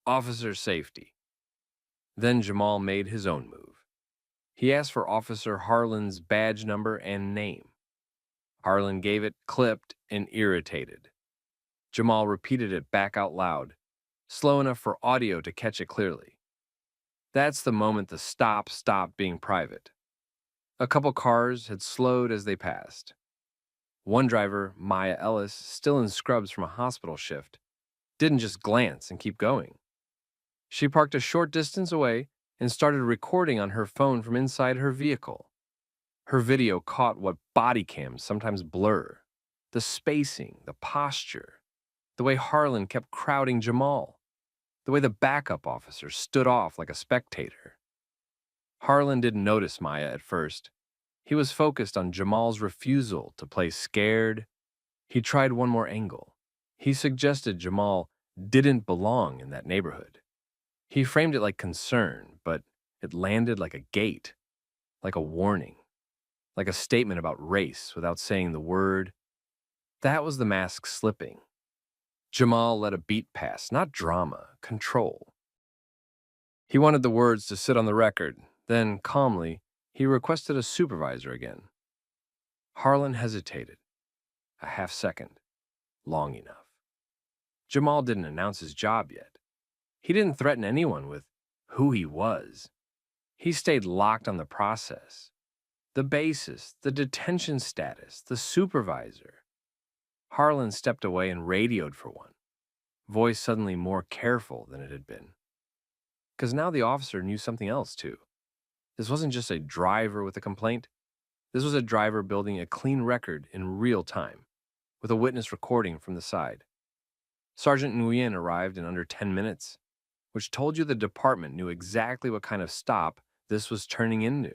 officer safety. Then Jamal made his own move. He asked for Officer Harlan's badge number and name. Harlan gave it, clipped and irritated. Jamal repeated it back out loud, slow enough for audio to catch it clearly. That's the moment the stop stopped being private. A couple cars had slowed as they passed. One driver, Maya Ellis, still in scrubs from a hospital shift, didn't just glance and keep going. She parked a short distance away and started recording on her phone from inside her vehicle. Her video caught what bodycams sometimes blur: the spacing, the posture, the way Harlan kept crowding Jamal, the way the backup officer stood off like a spectator. Harlan didn't notice Maya at first. He was focused on Jamal's refusal to play scared. He tried one more angle. He suggested Jamal didn't belong in that neighborhood. He framed it like concern, but it landed like a gate, like a warning, like a statement about race without saying the word. That was the mask slipping. Jamal let a beat pass, not drama, control. He wanted the words to sit on the record. Then, calmly, he requested a supervisor again. Harlan hesitated. A half second. Long enough. Jamal didn't announce his job yet. He didn't threaten anyone with who he was. He stayed locked on the process. The basis, the detention status, the supervisor. Harlan stepped away and radioed for one, voice suddenly more careful than it had been. Because now the officer knew something else, too. This wasn't just a driver with a complaint. This was a driver building a clean record in real time, with a witness recording from the side. Sergeant Nguyen arrived in under 10 minutes, which told you the department knew exactly what kind of stop this was turning into.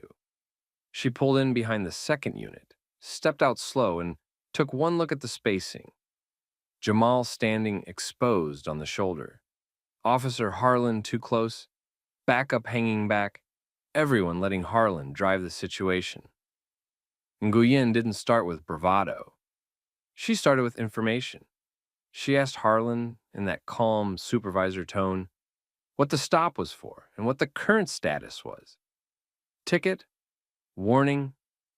She pulled in behind the second unit, stepped out slow, and took one look at the spacing. Jamal standing exposed on the shoulder. Officer Harlan too close, backup hanging back, everyone letting Harlan drive the situation. Nguyen didn't start with bravado. She started with information. She asked Harlan, in that calm supervisor tone, what the stop was for and what the current status was. Ticket, warning,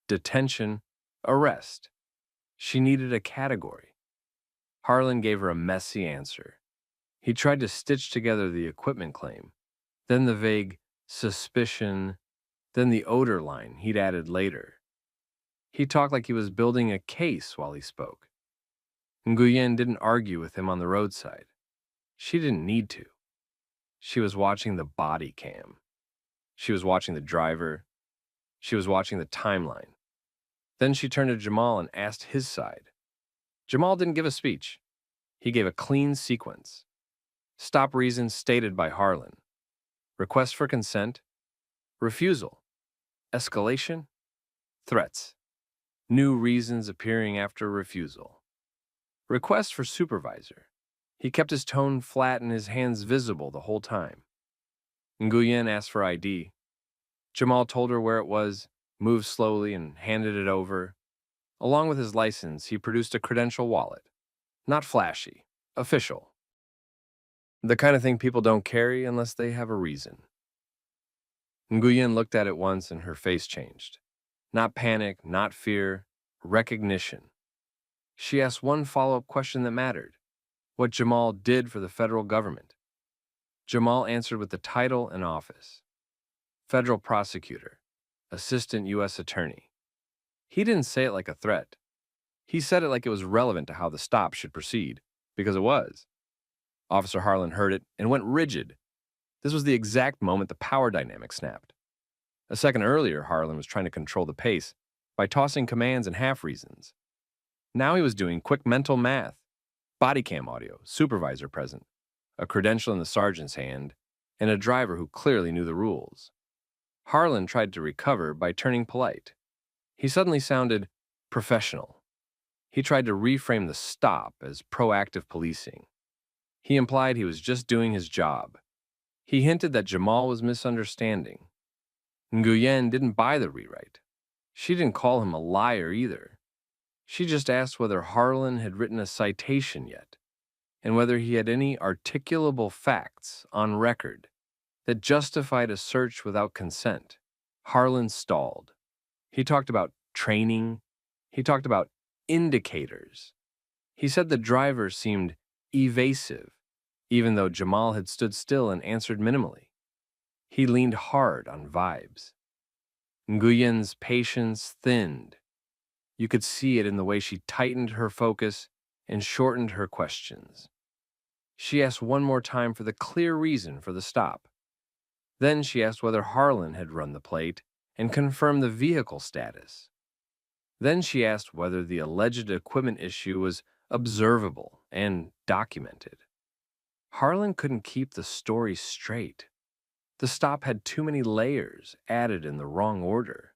detention, arrest. She needed a category. Harlan gave her a messy answer. He tried to stitch together the equipment claim, then the vague suspicion, then the odor line he'd added later. He talked like he was building a case while he spoke. Nguyen didn't argue with him on the roadside. She didn't need to. She was watching the body cam. She was watching the driver. She was watching the timeline. Then she turned to Jamal and asked his side. Jamal didn't give a speech. He gave a clean sequence. Stop reasons stated by Harlan. Request for consent. Refusal. Escalation. Threats. New reasons appearing after refusal. Request for supervisor. He kept his tone flat and his hands visible the whole time. Nguyen asked for ID. Jamal told her where it was, moved slowly, and handed it over. Along with his license, he produced a credential wallet. Not flashy, official. The kind of thing people don't carry unless they have a reason. Nguyen looked at it once and her face changed. Not panic, not fear, recognition. She asked one follow-up question that mattered. What Jamal did for the federal government. Jamal answered with the title and office. Federal prosecutor, assistant U.S. attorney. He didn't say it like a threat. He said it like it was relevant to how the stop should proceed, because it was. Officer Harlan heard it and went rigid. This was the exact moment the power dynamic snapped. A second earlier, Harlan was trying to control the pace by tossing commands and half-reasons. Now he was doing quick mental math. Bodycam audio, supervisor present, a credential in the sergeant's hand, and a driver who clearly knew the rules. Harlan tried to recover by turning polite. He suddenly sounded professional. He tried to reframe the stop as proactive policing. He implied he was just doing his job. He hinted that Jamal was misunderstanding. Nguyen didn't buy the rewrite. She didn't call him a liar either. She just asked whether Harlan had written a citation yet, and whether he had any articulable facts on record that justified a search without consent. Harlan stalled. He talked about training. He talked about indicators. He said the driver seemed evasive, even though Jamal had stood still and answered minimally. He leaned hard on vibes. Nguyen's patience thinned. You could see it in the way she tightened her focus and shortened her questions. She asked one more time for the clear reason for the stop. Then she asked whether Harlan had run the plate and confirmed the vehicle status. Then she asked whether the alleged equipment issue was observable and documented. Harlan couldn't keep the story straight. The stop had too many layers added in the wrong order.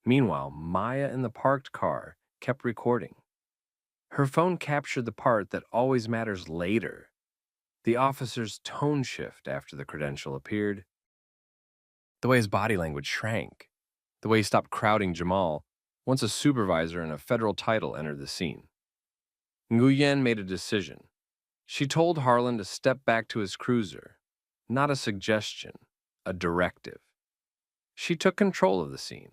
Meanwhile, Maya in the parked car kept recording. Her phone captured the part that always matters later. The officer's tone shift after the credential appeared. The way his body language shrank. The way he stopped crowding Jamal once a supervisor and a federal title entered the scene. Nguyen made a decision. She told Harlan to step back to his cruiser. Not a suggestion, a directive. She took control of the scene.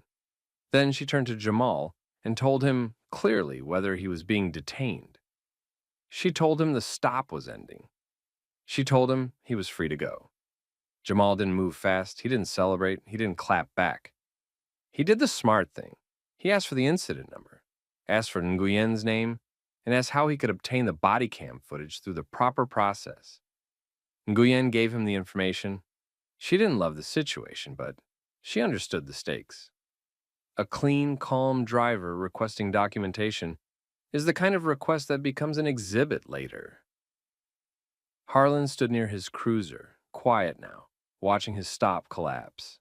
Then she turned to Jamal and told him clearly whether he was being detained. She told him the stop was ending. She told him he was free to go. Jamal didn't move fast. He didn't celebrate. He didn't clap back. He did the smart thing. He asked for the incident number, asked for Nguyen's name, and asked how he could obtain the body cam footage through the proper process. Nguyen gave him the information. She didn't love the situation, but she understood the stakes. A clean, calm driver requesting documentation is the kind of request that becomes an exhibit later. Harlan stood near his cruiser, quiet now, watching his stop collapse.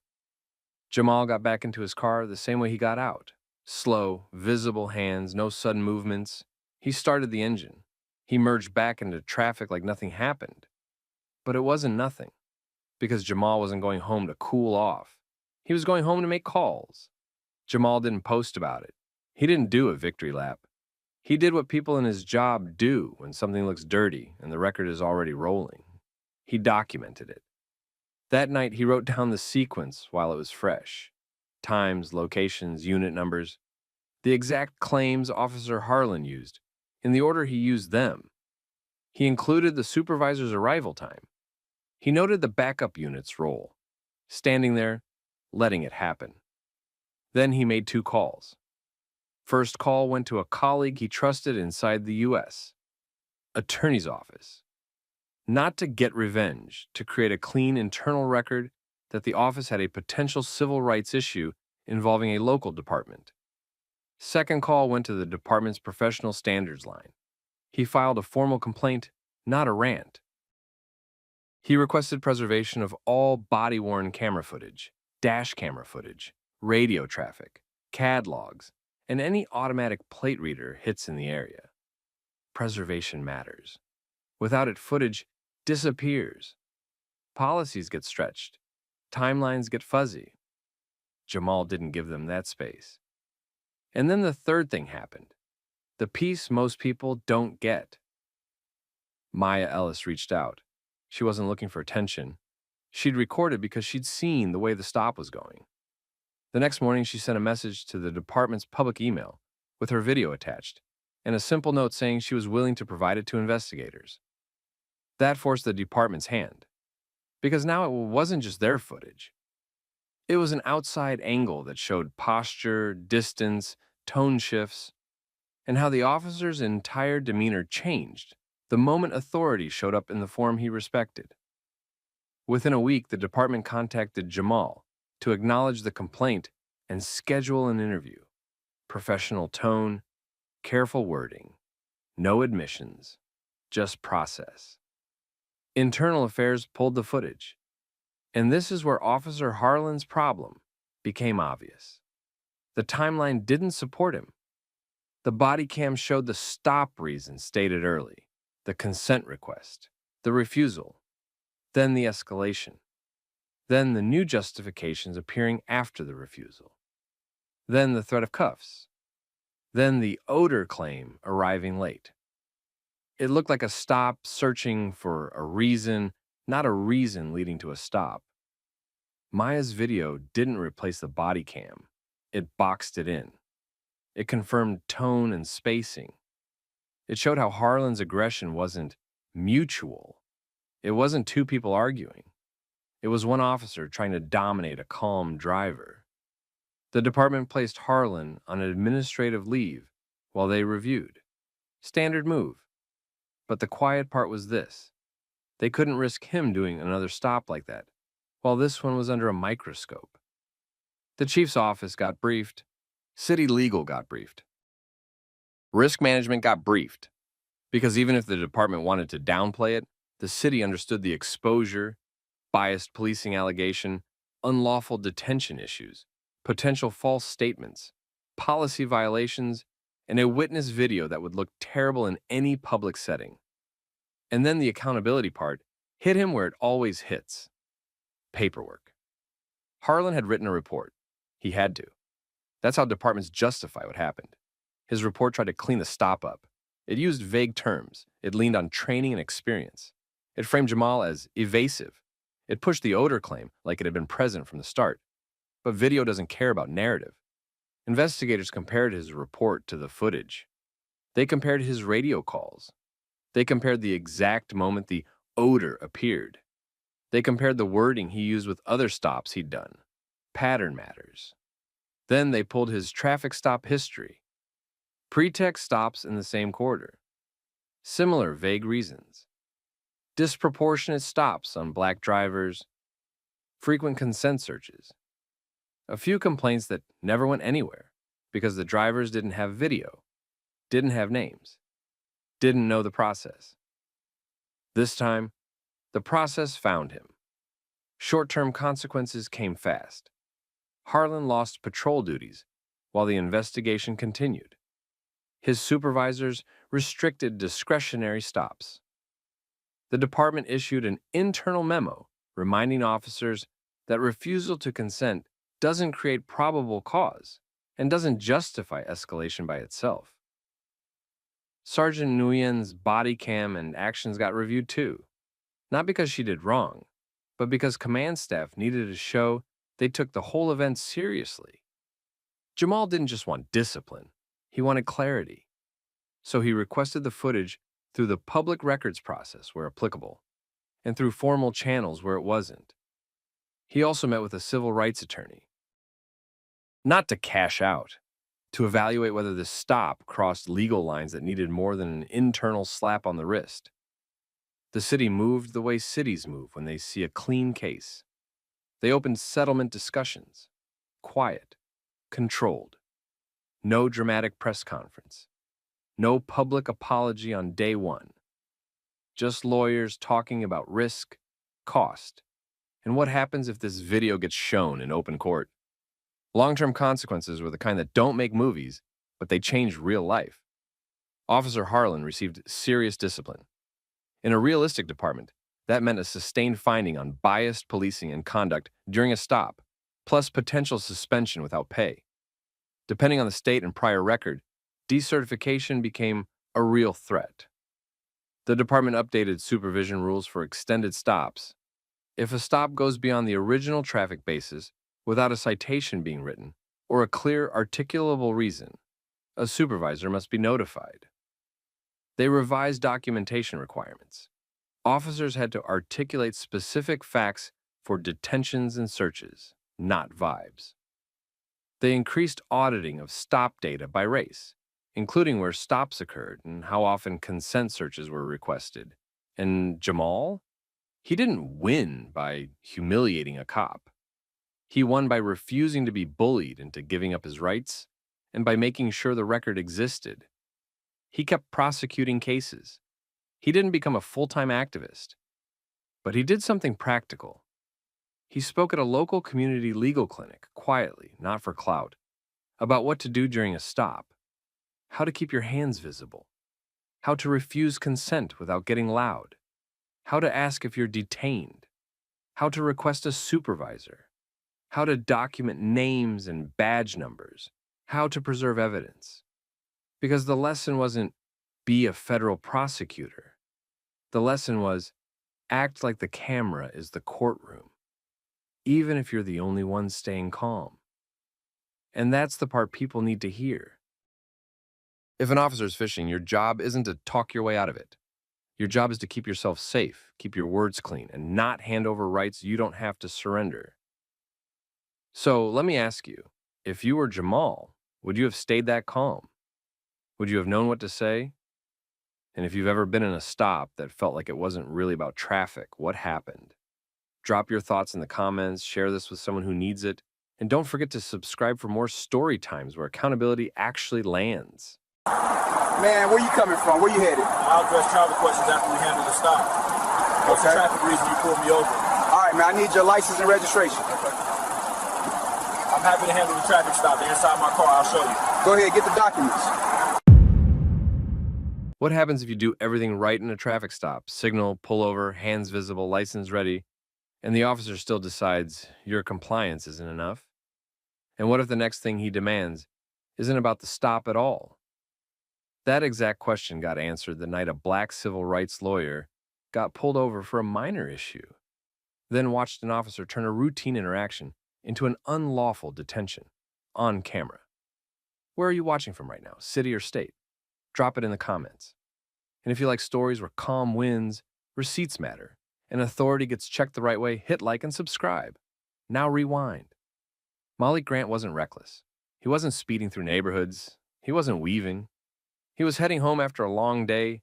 Jamal got back into his car the same way he got out. Slow, visible hands, no sudden movements. He started the engine. He merged back into traffic like nothing happened. But it wasn't nothing, because Jamal wasn't going home to cool off. He was going home to make calls. Jamal didn't post about it. He didn't do a victory lap. He did what people in his job do when something looks dirty and the record is already rolling. He documented it. That night, he wrote down the sequence while it was fresh. Times, locations, unit numbers. The exact claims Officer Harlan used, in the order he used them. He included the supervisor's arrival time. He noted the backup unit's role, standing there, letting it happen. Then he made 2 calls. First call went to a colleague he trusted inside the U.S. Attorney's office. Not to get revenge, to create a clean internal record that the office had a potential civil rights issue involving a local department. Second call went to the department's professional standards line. He filed a formal complaint, not a rant. He requested preservation of all body-worn camera footage, dash camera footage, radio traffic, CAD logs, and any automatic plate reader hits in the area. Preservation matters. Without it, footage disappears. Policies get stretched. Timelines get fuzzy. Jamal didn't give them that space. And then the third thing happened. The piece most people don't get. Maya Ellis reached out. She wasn't looking for attention. She'd recorded because she'd seen the way the stop was going. The next morning, she sent a message to the department's public email with her video attached and a simple note saying she was willing to provide it to investigators. That forced the department's hand, because now it wasn't just their footage. It was an outside angle that showed posture, distance, tone shifts, and how the officer's entire demeanor changed the moment authority showed up in the form he respected. Within a week, the department contacted Jamal to acknowledge the complaint and schedule an interview. Professional tone, careful wording, no admissions, just process. Internal Affairs pulled the footage, and this is where Officer Harlan's problem became obvious. The timeline didn't support him. The body cam showed the stop reason stated early, the consent request, the refusal, then the escalation, then the new justifications appearing after the refusal, then the threat of cuffs, then the odor claim arriving late. It looked like a stop searching for a reason, not a reason leading to a stop. Maya's video didn't replace the body cam. It boxed it in. It confirmed tone and spacing. It showed how Harlan's aggression wasn't mutual. It wasn't 2 people arguing. It was one officer trying to dominate a calm driver. The department placed Harlan on administrative leave while they reviewed. Standard move. But the quiet part was this. They couldn't risk him doing another stop like that, while this one was under a microscope. The chief's office got briefed. City legal got briefed. Risk management got briefed. Because even if the department wanted to downplay it, the city understood the exposure, biased policing allegation, unlawful detention issues, potential false statements, policy violations, and a witness video that would look terrible in any public setting. And then the accountability part hit him where it always hits. Paperwork. Harlan had written a report. He had to. That's how departments justify what happened. His report tried to clean the stop up. It used vague terms. It leaned on training and experience. It framed Jamal as evasive. It pushed the odor claim like it had been present from the start. But video doesn't care about narrative. Investigators compared his report to the footage. They compared his radio calls. They compared the exact moment the odor appeared. They compared the wording he used with other stops he'd done. Pattern matters. Then they pulled his traffic stop history. Pretext stops in the same quarter. Similar vague reasons. Disproportionate stops on black drivers. Frequent consent searches. A few complaints that never went anywhere because the drivers didn't have video, didn't have names, didn't know the process. This time, the process found him. Short-term consequences came fast. Harlan lost patrol duties while the investigation continued. His supervisors restricted discretionary stops. The department issued an internal memo reminding officers that refusal to consent doesn't create probable cause and doesn't justify escalation by itself. Sergeant Nguyen's body cam and actions got reviewed too, not because she did wrong, but because command staff needed to show they took the whole event seriously. Jamal didn't just want discipline, he wanted clarity. So he requested the footage through the public records process where applicable, and through formal channels where it wasn't. He also met with a civil rights attorney. Not to cash out, to evaluate whether the stop crossed legal lines that needed more than an internal slap on the wrist. The city moved the way cities move when they see a clean case. They opened settlement discussions. Quiet. Controlled. No dramatic press conference. No public apology on day one. Just lawyers talking about risk, cost, and what happens if this video gets shown in open court. Long-term consequences were the kind that don't make movies, but they change real life. Officer Harlan received serious discipline. In a realistic department, that meant a sustained finding on biased policing and conduct during a stop, plus potential suspension without pay. Depending on the state and prior record, decertification became a real threat. The department updated supervision rules for extended stops. If a stop goes beyond the original traffic basis without a citation being written or a clear articulable reason, a supervisor must be notified. They revised documentation requirements. Officers had to articulate specific facts for detentions and searches, not vibes. They increased auditing of stop data by race, including where stops occurred and how often consent searches were requested. And Jamal? He didn't win by humiliating a cop. He won by refusing to be bullied into giving up his rights and by making sure the record existed. He kept prosecuting cases. He didn't become a full-time activist, but he did something practical. He spoke at a local community legal clinic, quietly, not for clout, about what to do during a stop, how to keep your hands visible, how to refuse consent without getting loud, how to ask if you're detained, how to request a supervisor, how to document names and badge numbers, how to preserve evidence. Because the lesson wasn't be a federal prosecutor. The lesson was act like the camera is the courtroom, even if you're the only one staying calm. And that's the part people need to hear. If an officer's fishing, your job isn't to talk your way out of it. Your job is to keep yourself safe, keep your words clean, and not hand over rights you don't have to surrender. So let me ask you, if you were Jamal, would you have stayed that calm? Would you have known what to say? And if you've ever been in a stop that felt like it wasn't really about traffic, what happened? Drop your thoughts in the comments, share this with someone who needs it, and don't forget to subscribe for more story times where accountability actually lands. Man, where you coming from? Where you headed? I'll address travel questions after we handle the stop. What's the Okay. traffic reason you pulled me over? All right, man, I need your license and registration. I'm happy to handle the traffic stop. They're inside my car. I'll show you. Go ahead, get the documents. What happens if you do everything right in a traffic stop? Signal, pull over, hands visible, license ready, and the officer still decides your compliance isn't enough? And what if the next thing he demands isn't about the stop at all? That exact question got answered the night a black civil rights lawyer got pulled over for a minor issue, then watched an officer turn a routine interaction into an unlawful detention on camera. Where are you watching from right now, city or state? Drop it in the comments. And if you like stories where calm wins, receipts matter, and authority gets checked the right way, hit like and subscribe. Now rewind. Molly Grant wasn't reckless. He wasn't speeding through neighborhoods. He wasn't weaving. He was heading home after a long day,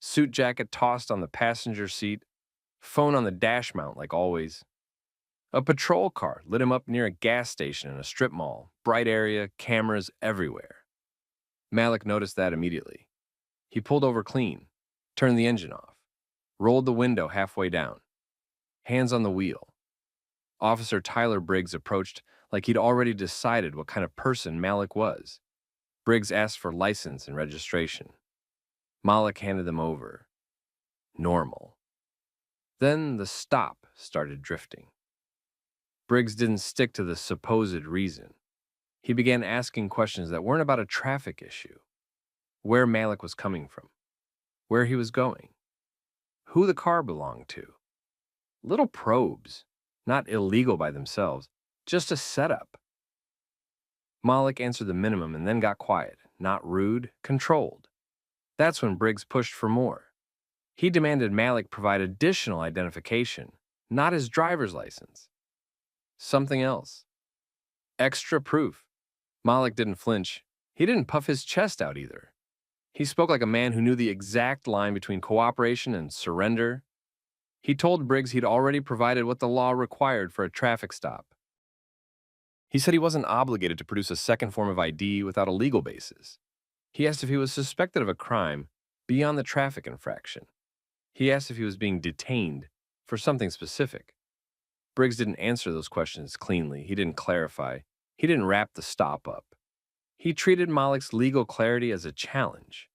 suit jacket tossed on the passenger seat, phone on the dash mount like always. A patrol car lit him up near a gas station in a strip mall, bright area, cameras everywhere. Malik noticed that immediately. He pulled over clean, turned the engine off, rolled the window halfway down, hands on the wheel. Officer Tyler Briggs approached like he'd already decided what kind of person Malik was. Briggs asked for license and registration. Malik handed them over. Normal. Then the stop started drifting. Briggs didn't stick to the supposed reason. He began asking questions that weren't about a traffic issue. Where Malik was coming from. Where he was going. Who the car belonged to. Little probes, not illegal by themselves, just a setup. Malik answered the minimum and then got quiet, not rude, controlled. That's when Briggs pushed for more. He demanded Malik provide additional identification, not his driver's license. Something else. Extra proof. Malik didn't flinch. He didn't puff his chest out either. He spoke like a man who knew the exact line between cooperation and surrender. He told Briggs he'd already provided what the law required for a traffic stop. He said he wasn't obligated to produce a second form of ID without a legal basis. He asked if he was suspected of a crime beyond the traffic infraction. He asked if he was being detained for something specific. Briggs didn't answer those questions cleanly. He didn't clarify. He didn't wrap the stop up. He treated Malik's legal clarity as a challenge.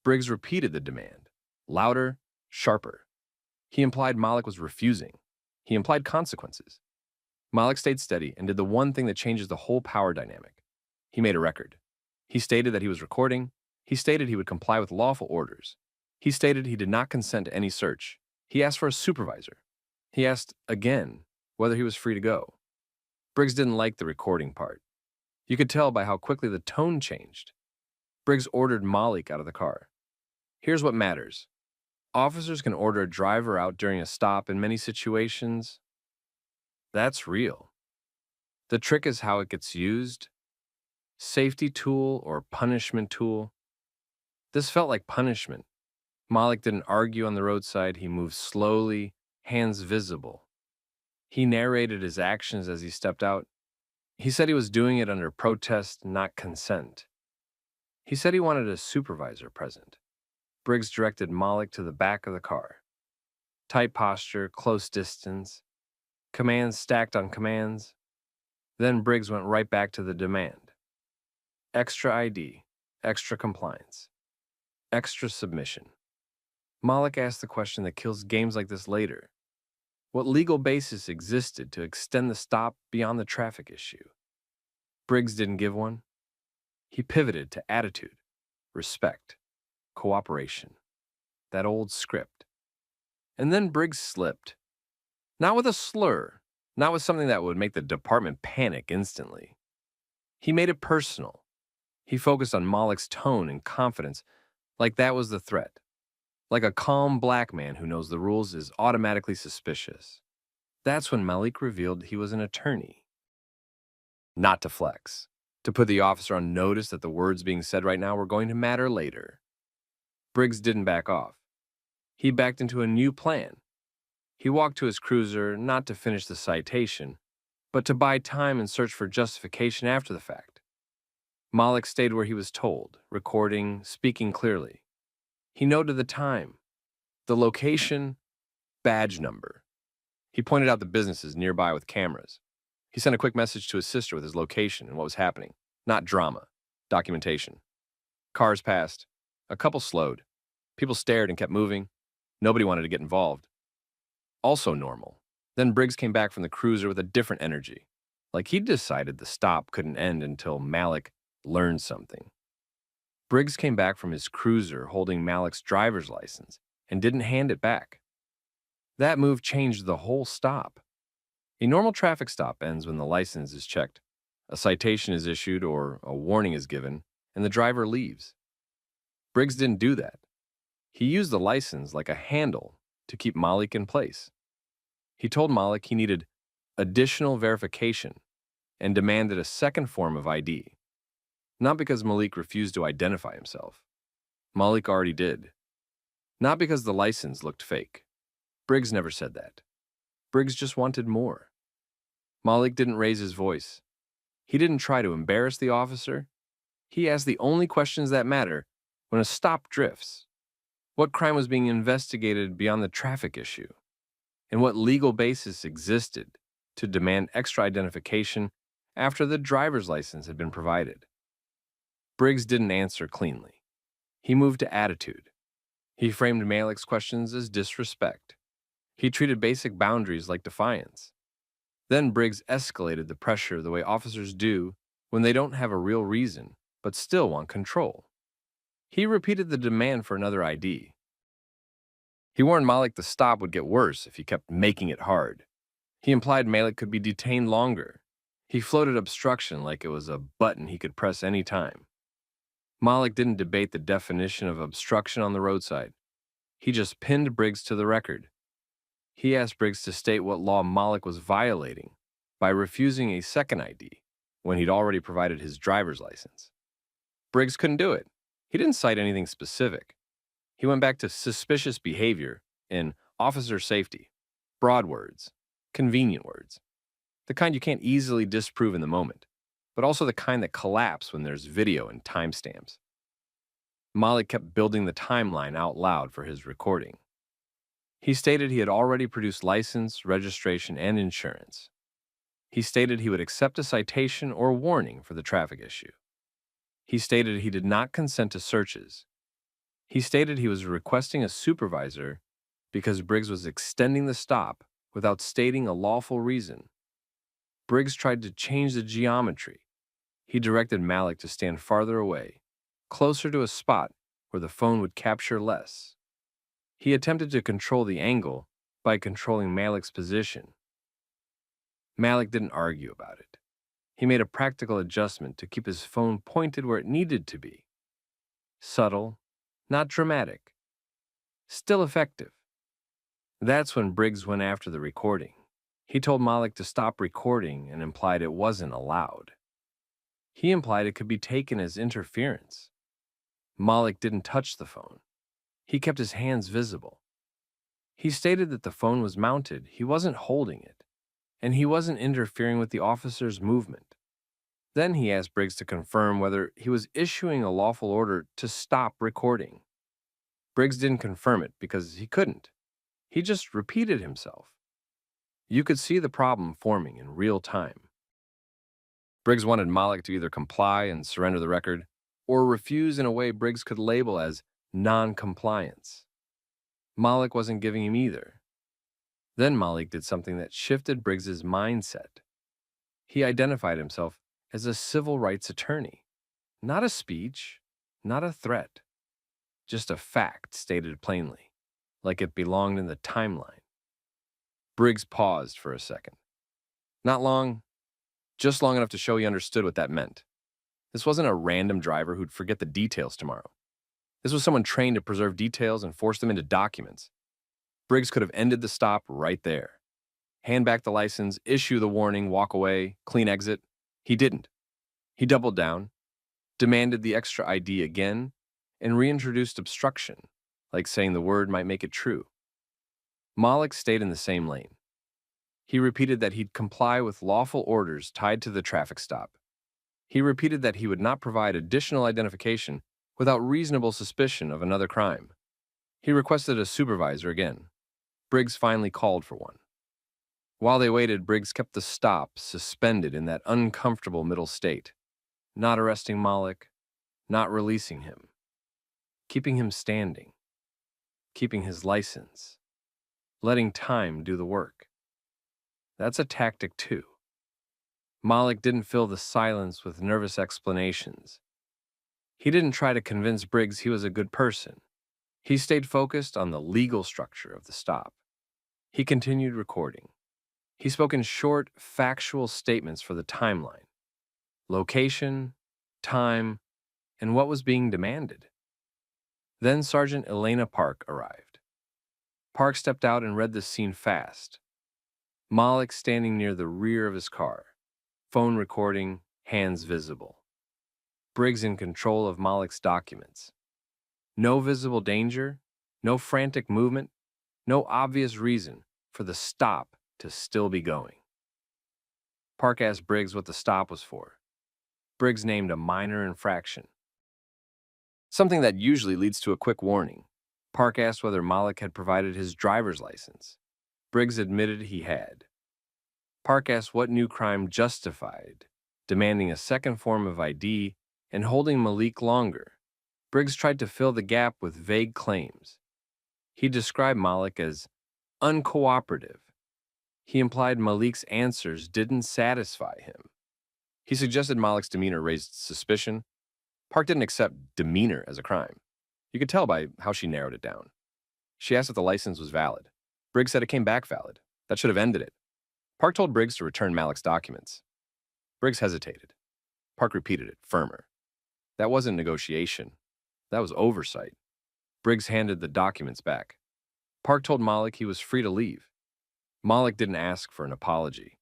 Briggs repeated the demand, louder, sharper. He implied Malik was refusing. He implied consequences. Malik stayed steady and did the one thing that changes the whole power dynamic. He made a record. He stated that he was recording. He stated he would comply with lawful orders. He stated he did not consent to any search. He asked for a supervisor. He asked, again, whether he was free to go. Briggs didn't like the recording part. You could tell by how quickly the tone changed. Briggs ordered Malik out of the car. Here's what matters. Officers can order a driver out during a stop in many situations. That's real. The trick is how it gets used. Safety tool or punishment tool. This felt like punishment. Malik didn't argue on the roadside. He moved slowly, hands visible. He narrated his actions as he stepped out. He said he was doing it under protest, not consent. He said he wanted a supervisor present. Briggs directed Malik to the back of the car. Tight posture, close distance. Commands stacked on commands. Then Briggs went right back to the demand. Extra ID, extra compliance, extra submission. Malik asked the question that kills games like this later. What legal basis existed to extend the stop beyond the traffic issue? Briggs didn't give one. He pivoted to attitude, respect, cooperation, that old script. And then Briggs slipped. Not with a slur, not with something that would make the department panic instantly. He made it personal. He focused on Malik's tone and confidence, like that was the threat. Like a calm black man who knows the rules is automatically suspicious. That's when Malik revealed he was an attorney. Not to flex, to put the officer on notice that the words being said right now were going to matter later. Briggs didn't back off. He backed into a new plan. He walked to his cruiser not to finish the citation, but to buy time and search for justification after the fact. Malik stayed where he was told, recording, speaking clearly. He noted the time, the location, badge number. He pointed out the businesses nearby with cameras. He sent a quick message to his sister with his location and what was happening. Not drama, documentation. Cars passed. A couple slowed. People stared and kept moving. Nobody wanted to get involved. Also normal. Then Briggs came back from the cruiser with a different energy. Like he'd decided the stop couldn't end until Malik learned something. Briggs came back from his cruiser holding Malik's driver's license and didn't hand it back. That move changed the whole stop. A normal traffic stop ends when the license is checked, a citation is issued or a warning is given, and the driver leaves. Briggs didn't do that. He used the license like a handle to keep Malik in place. He told Malik he needed additional verification and demanded a second form of ID. Not because Malik refused to identify himself. Malik already did. Not because the license looked fake. Briggs never said that. Briggs just wanted more. Malik didn't raise his voice. He didn't try to embarrass the officer. He asked the only questions that matter when a stop drifts. What crime was being investigated beyond the traffic issue? And what legal basis existed to demand extra identification after the driver's license had been provided? Briggs didn't answer cleanly. He moved to attitude. He framed Malik's questions as disrespect. He treated basic boundaries like defiance. Then Briggs escalated the pressure the way officers do when they don't have a real reason but still want control. He repeated the demand for another ID. He warned Malik the stop would get worse if he kept making it hard. He implied Malik could be detained longer. He floated obstruction like it was a button he could press any time. Malik didn't debate the definition of obstruction on the roadside. He just pinned Briggs to the record. He asked Briggs to state what law Malik was violating by refusing a second ID when he'd already provided his driver's license. Briggs couldn't do it. He didn't cite anything specific. He went back to suspicious behavior in officer safety, broad words, convenient words, the kind you can't easily disprove in the moment, but also the kind that collapse when there's video and timestamps. Malik kept building the timeline out loud for his recording. He stated he had already produced license, registration, and insurance. He stated he would accept a citation or warning for the traffic issue. He stated he did not consent to searches. He stated he was requesting a supervisor because Briggs was extending the stop without stating a lawful reason. Briggs tried to change the geometry. He directed Malik to stand farther away, closer to a spot where the phone would capture less. He attempted to control the angle by controlling Malik's position. Malik didn't argue about it. He made a practical adjustment to keep his phone pointed where it needed to be. Subtle, not dramatic. Still effective. That's when Briggs went after the recording. He told Malik to stop recording and implied it wasn't allowed. He implied it could be taken as interference. Malik didn't touch the phone. He kept his hands visible. He stated that the phone was mounted, he wasn't holding it, and he wasn't interfering with the officer's movement. Then he asked Briggs to confirm whether he was issuing a lawful order to stop recording. Briggs didn't confirm it because he couldn't. He just repeated himself. You could see the problem forming in real time. Briggs wanted Malik to either comply and surrender the record or refuse in a way Briggs could label as non-compliance. Malik wasn't giving him either. Then Malik did something that shifted Briggs's mindset. He identified himself as a civil rights attorney. Not a speech, not a threat. Just a fact stated plainly, like it belonged in the timeline. Briggs paused for a second. Not long, just long enough to show he understood what that meant. This wasn't a random driver who'd forget the details tomorrow. This was someone trained to preserve details and force them into documents. Briggs could have ended the stop right there. Hand back the license, issue the warning, walk away, clean exit. He didn't. He doubled down, demanded the extra ID again, and reintroduced obstruction, like saying the word might make it true. Malik stayed in the same lane. He repeated that he'd comply with lawful orders tied to the traffic stop. He repeated that he would not provide additional identification without reasonable suspicion of another crime. He requested a supervisor again. Briggs finally called for one. While they waited, Briggs kept the stop suspended in that uncomfortable middle state, not arresting Malik, not releasing him, keeping him standing, keeping his license, letting time do the work. That's a tactic too. Malik didn't fill the silence with nervous explanations. He didn't try to convince Briggs he was a good person. He stayed focused on the legal structure of the stop. He continued recording. He spoke in short, factual statements for the timeline. Location, time, and what was being demanded. Then Sergeant Elena Park arrived. Park stepped out and read the scene fast. Malik standing near the rear of his car, phone recording, hands visible. Briggs in control of Malik's documents. No visible danger, no frantic movement, no obvious reason for the stop to still be going. Park asked Briggs what the stop was for. Briggs named a minor infraction, something that usually leads to a quick warning. Park asked whether Malik had provided his driver's license. Briggs admitted he had. Park asked what new crime justified demanding a second form of ID and holding Malik longer, Briggs tried to fill the gap with vague claims. He described Malik as uncooperative. He implied Malik's answers didn't satisfy him. He suggested Malik's demeanor raised suspicion. Park didn't accept demeanor as a crime. You could tell by how she narrowed it down. She asked if the license was valid. Briggs said it came back valid. That should have ended it. Park told Briggs to return Malik's documents. Briggs hesitated. Park repeated it, firmer. That wasn't negotiation. That was oversight. Briggs handed the documents back. Park told Malik he was free to leave. Malik didn't ask for an apology.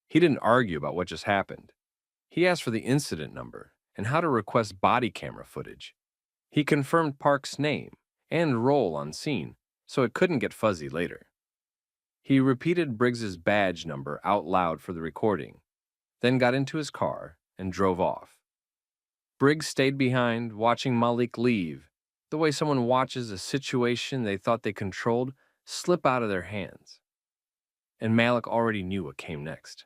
He didn't argue about what just happened. He asked for the incident number and how to request body camera footage. He confirmed Park's name and role on scene so it couldn't get fuzzy later. He repeated Briggs's badge number out loud for the recording, then got into his car and drove off. Briggs stayed behind, watching Malik leave, the way someone watches a situation they thought they controlled slip out of their hands. And Malik already knew what came next.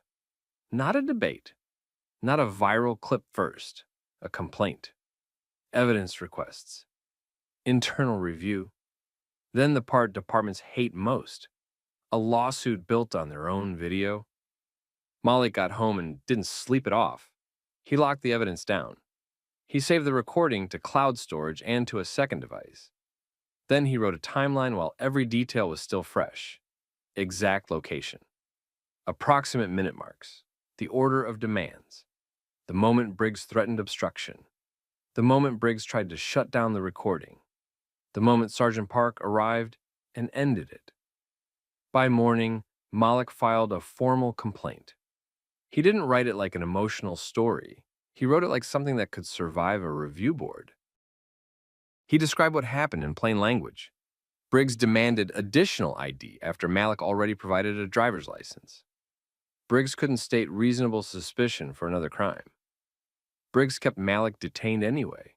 Not a debate, not a viral clip first, a complaint, evidence requests, internal review, then the part departments hate most, a lawsuit built on their own video. Malik got home and didn't sleep it off. He locked the evidence down. He saved the recording to cloud storage and to a second device. Then he wrote a timeline while every detail was still fresh. Exact location, approximate minute marks, the order of demands, the moment Briggs threatened obstruction, the moment Briggs tried to shut down the recording, the moment Sergeant Park arrived and ended it. By morning, Malik filed a formal complaint. He didn't write it like an emotional story. He wrote it like something that could survive a review board. He described what happened in plain language. Briggs demanded additional ID after Malik already provided a driver's license. Briggs couldn't state reasonable suspicion for another crime. Briggs kept Malik detained anyway.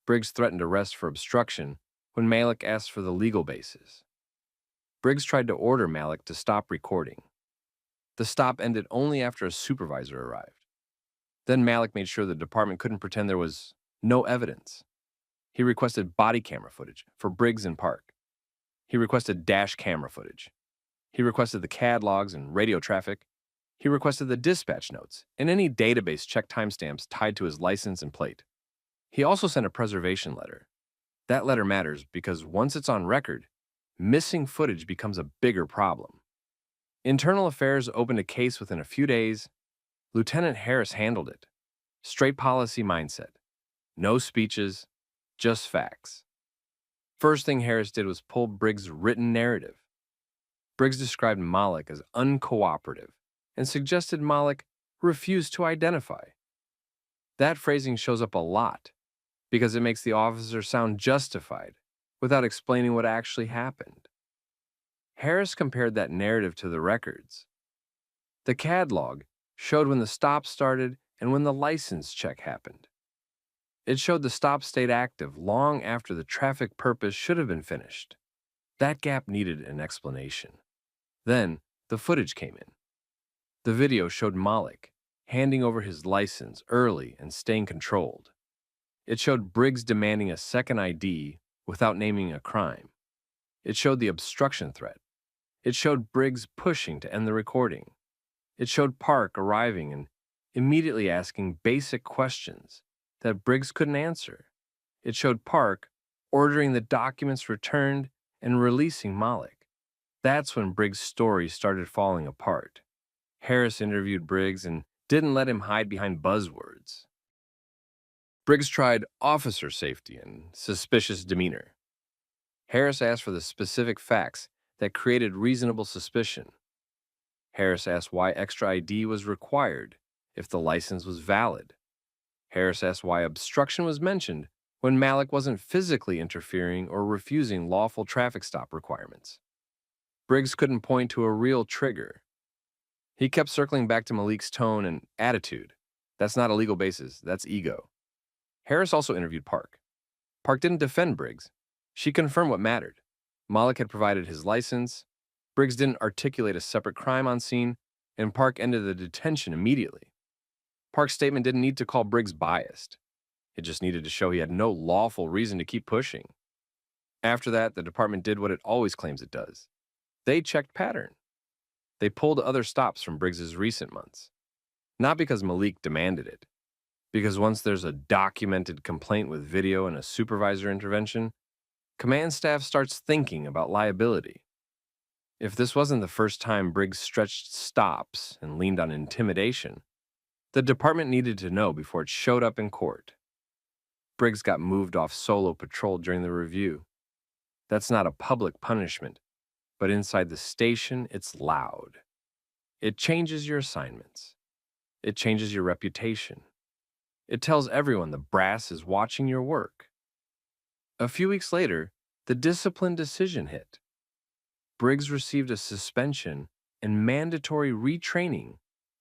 Briggs threatened arrest for obstruction when Malik asked for the legal basis. Briggs tried to order Malik to stop recording. The stop ended only after a supervisor arrived. Then Malik made sure the department couldn't pretend there was no evidence. He requested body camera footage for Briggs and Park. He requested dash camera footage. He requested the CAD logs and radio traffic. He requested the dispatch notes and any database check timestamps tied to his license and plate. He also sent a preservation letter. That letter matters because once it's on record, missing footage becomes a bigger problem. Internal Affairs opened a case within a few days. Lieutenant Harris handled it. Straight policy mindset. No speeches, just facts. First thing Harris did was pull Briggs' written narrative. Briggs described Malik as uncooperative and suggested Malik refuse to identify. That phrasing shows up a lot because it makes the officer sound justified without explaining what actually happened. Harris compared that narrative to the records. The CAD log showed when the stop started and when the license check happened. It showed the stop stayed active long after the traffic purpose should have been finished. That gap needed an explanation. Then, the footage came in. The video showed Malik handing over his license early and staying controlled. It showed Briggs demanding a second ID without naming a crime. It showed the obstruction threat. It showed Briggs pushing to end the recording. It showed Park arriving and immediately asking basic questions that Briggs couldn't answer. It showed Park ordering the documents returned and releasing Malik. That's when Briggs' story started falling apart. Harris interviewed Briggs and didn't let him hide behind buzzwords. Briggs tried officer safety and suspicious demeanor. Harris asked for the specific facts that created reasonable suspicion. Harris asked why extra ID was required if the license was valid. Harris asked why obstruction was mentioned when Malik wasn't physically interfering or refusing lawful traffic stop requirements. Briggs couldn't point to a real trigger. He kept circling back to Malik's tone and attitude. That's not a legal basis, that's ego. Harris also interviewed Park. Park didn't defend Briggs. She confirmed what mattered. Malik had provided his license, Briggs didn't articulate a separate crime on scene, and Park ended the detention immediately. Park's statement didn't need to call Briggs biased. It just needed to show he had no lawful reason to keep pushing. After that, the department did what it always claims it does. They checked pattern. They pulled other stops from Briggs's recent months. Not because Malik demanded it, because once there's a documented complaint with video and a supervisor intervention, command staff starts thinking about liability. If this wasn't the first time Briggs stretched stops and leaned on intimidation, the department needed to know before it showed up in court. Briggs got moved off solo patrol during the review. That's not a public punishment, but inside the station, it's loud. It changes your assignments. It changes your reputation. It tells everyone the brass is watching your work. A few weeks later, the discipline decision hit. Briggs received a suspension and mandatory retraining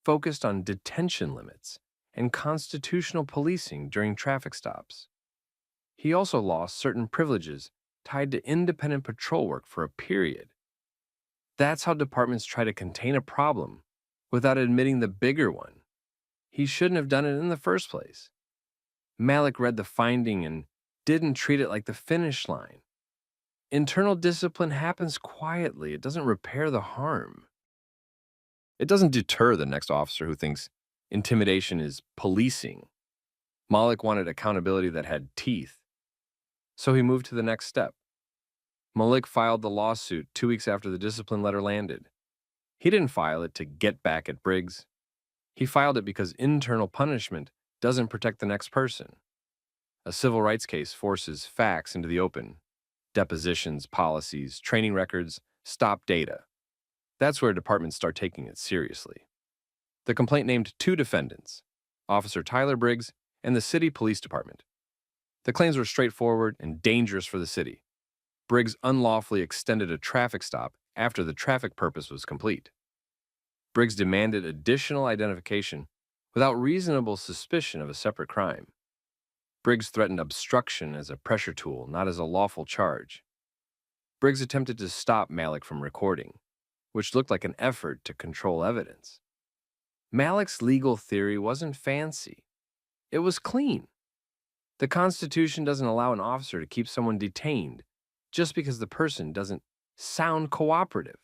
focused on detention limits and constitutional policing during traffic stops. He also lost certain privileges tied to independent patrol work for a period. That's how departments try to contain a problem without admitting the bigger one. He shouldn't have done it in the first place. Malik read the finding and didn't treat it like the finish line. Internal discipline happens quietly. It doesn't repair the harm. It doesn't deter the next officer who thinks intimidation is policing. Malik wanted accountability that had teeth. So he moved to the next step. Malik filed the lawsuit 2 weeks after the discipline letter landed. He didn't file it to get back at Briggs. He filed it because internal punishment doesn't protect the next person. A civil rights case forces facts into the open. Depositions, policies, training records, stop data. That's where departments start taking it seriously. The complaint named 2 defendants, Officer Tyler Briggs and the city police department. The claims were straightforward and dangerous for the city. Briggs unlawfully extended a traffic stop after the traffic purpose was complete. Briggs demanded additional identification without reasonable suspicion of a separate crime. Briggs threatened obstruction as a pressure tool, not as a lawful charge. Briggs attempted to stop Malik from recording, which looked like an effort to control evidence. Malik's legal theory wasn't fancy. It was clean. The Constitution doesn't allow an officer to keep someone detained just because the person doesn't sound cooperative.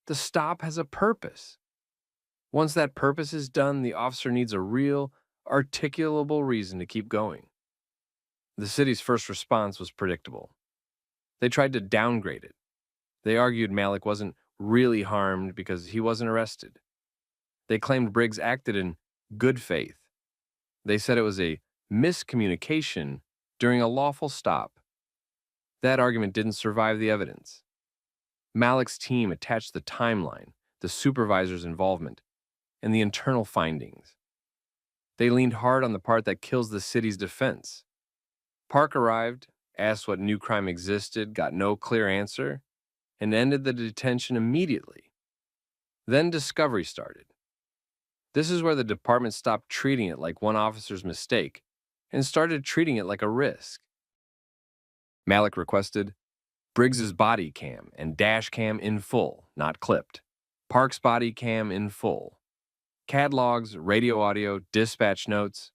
The stop has a purpose. Once that purpose is done, the officer needs a real, articulable reason to keep going. The city's first response was predictable. They tried to downgrade it. They argued Malik wasn't really harmed because he wasn't arrested. They claimed Briggs acted in good faith. They said it was a miscommunication during a lawful stop. That argument didn't survive the evidence. Malik's team attached the timeline, the supervisor's involvement, and the internal findings. They leaned hard on the part that kills the city's defense. Park arrived, asked what new crime existed, got no clear answer, and ended the detention immediately. Then discovery started. This is where the department stopped treating it like one officer's mistake and started treating it like a risk. Malik requested Briggs's body cam and dash cam in full, not clipped. Park's body cam in full. CAD logs, radio audio, dispatch notes.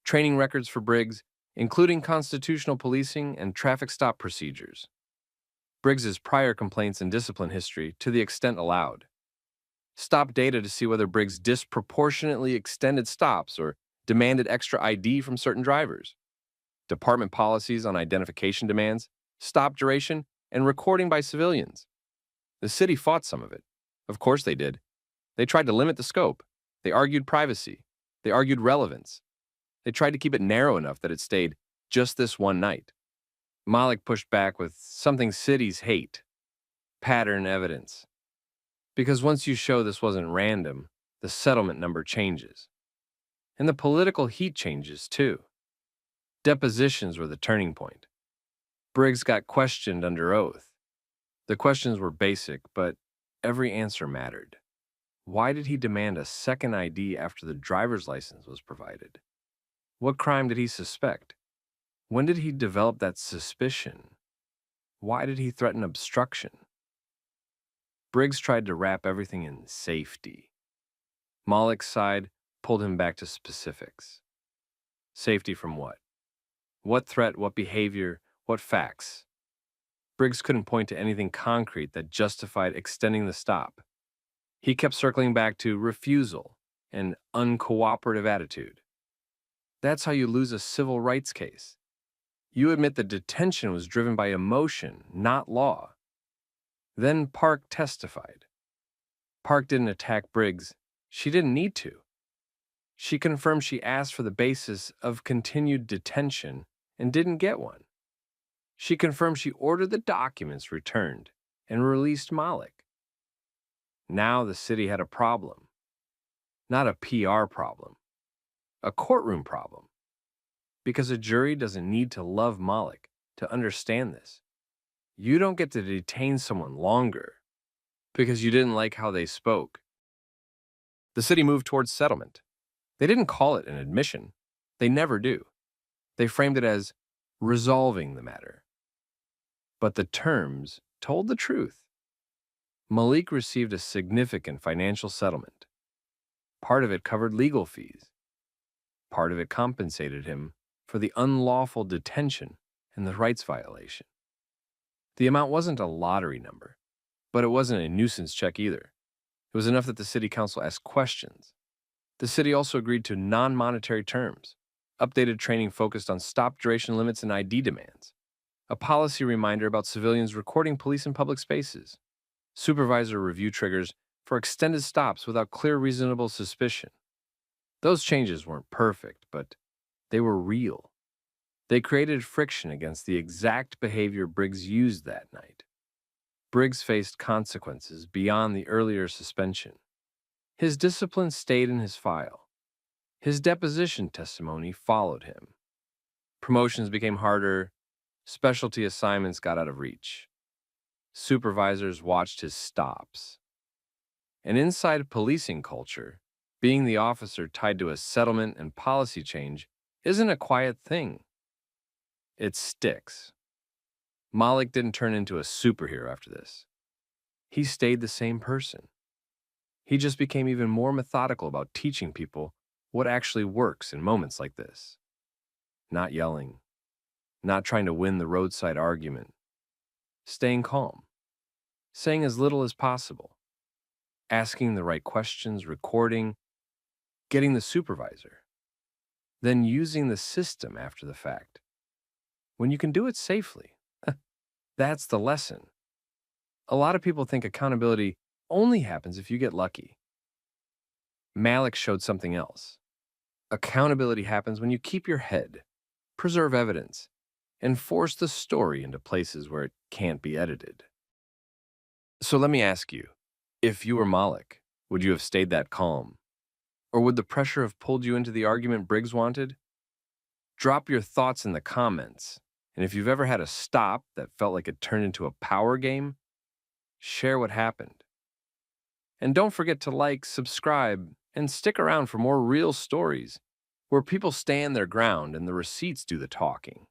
Training records for Briggs, including constitutional policing and traffic stop procedures. Briggs's prior complaints and discipline history to the extent allowed. Stop data to see whether Briggs disproportionately extended stops or demanded extra ID from certain drivers. Department policies on identification demands, stop duration, and recording by civilians. The city fought some of it. Of course they did. They tried to limit the scope. They argued privacy. They argued relevance. They tried to keep it narrow enough that it stayed just this one night. Malik pushed back with something cities hate: pattern evidence. Because once you show this wasn't random, the settlement number changes. And the political heat changes too. Depositions were the turning point. Briggs got questioned under oath. The questions were basic, but every answer mattered. Why did he demand a second ID after the driver's license was provided? What crime did he suspect? When did he develop that suspicion? Why did he threaten obstruction? Briggs tried to wrap everything in safety. Malik's side pulled him back to specifics. Safety from what? What threat, what behavior, what facts? Briggs couldn't point to anything concrete that justified extending the stop. He kept circling back to refusal and uncooperative attitude. That's how you lose a civil rights case. You admit the detention was driven by emotion, not law. Then Park testified. Park didn't attack Briggs. She didn't need to. She confirmed she asked for the basis of continued detention and didn't get one. She confirmed she ordered the documents returned and released Malik. Now the city had a problem. Not a PR problem. A courtroom problem. Because a jury doesn't need to love Malik to understand this. You don't get to detain someone longer because you didn't like how they spoke. The city moved towards settlement. They didn't call it an admission. They never do. They framed it as resolving the matter. But the terms told the truth. Malik received a significant financial settlement. Part of it covered legal fees. Part of it compensated him for the unlawful detention and the rights violation. The amount wasn't a lottery number, but it wasn't a nuisance check either. It was enough that the city council asked questions. The city also agreed to non-monetary terms, updated training focused on stop duration limits and ID demands, a policy reminder about civilians recording police in public spaces, supervisor review triggers for extended stops without clear reasonable suspicion. Those changes weren't perfect, but they were real. They created friction against the exact behavior Briggs used that night. Briggs faced consequences beyond the earlier suspension. His discipline stayed in his file. His deposition testimony followed him. Promotions became harder. Specialty assignments got out of reach. Supervisors watched his stops. And inside policing culture, being the officer tied to a settlement and policy change isn't a quiet thing. It sticks. Malik didn't turn into a superhero after this. He stayed the same person. He just became even more methodical about teaching people what actually works in moments like this. Not yelling. Not trying to win the roadside argument. Staying calm. Saying as little as possible. Asking the right questions, recording, getting the supervisor. Then using the system after the fact. When you can do it safely. That's the lesson. A lot of people think accountability only happens if you get lucky. Malik showed something else. Accountability happens when you keep your head, preserve evidence, and force the story into places where it can't be edited. So let me ask you, if you were Malik, would you have stayed that calm? Or would the pressure have pulled you into the argument Briggs wanted? Drop your thoughts in the comments, and if you've ever had a stop that felt like it turned into a power game, share what happened. And don't forget to like, subscribe, and stick around for more real stories where people stand their ground and the receipts do the talking.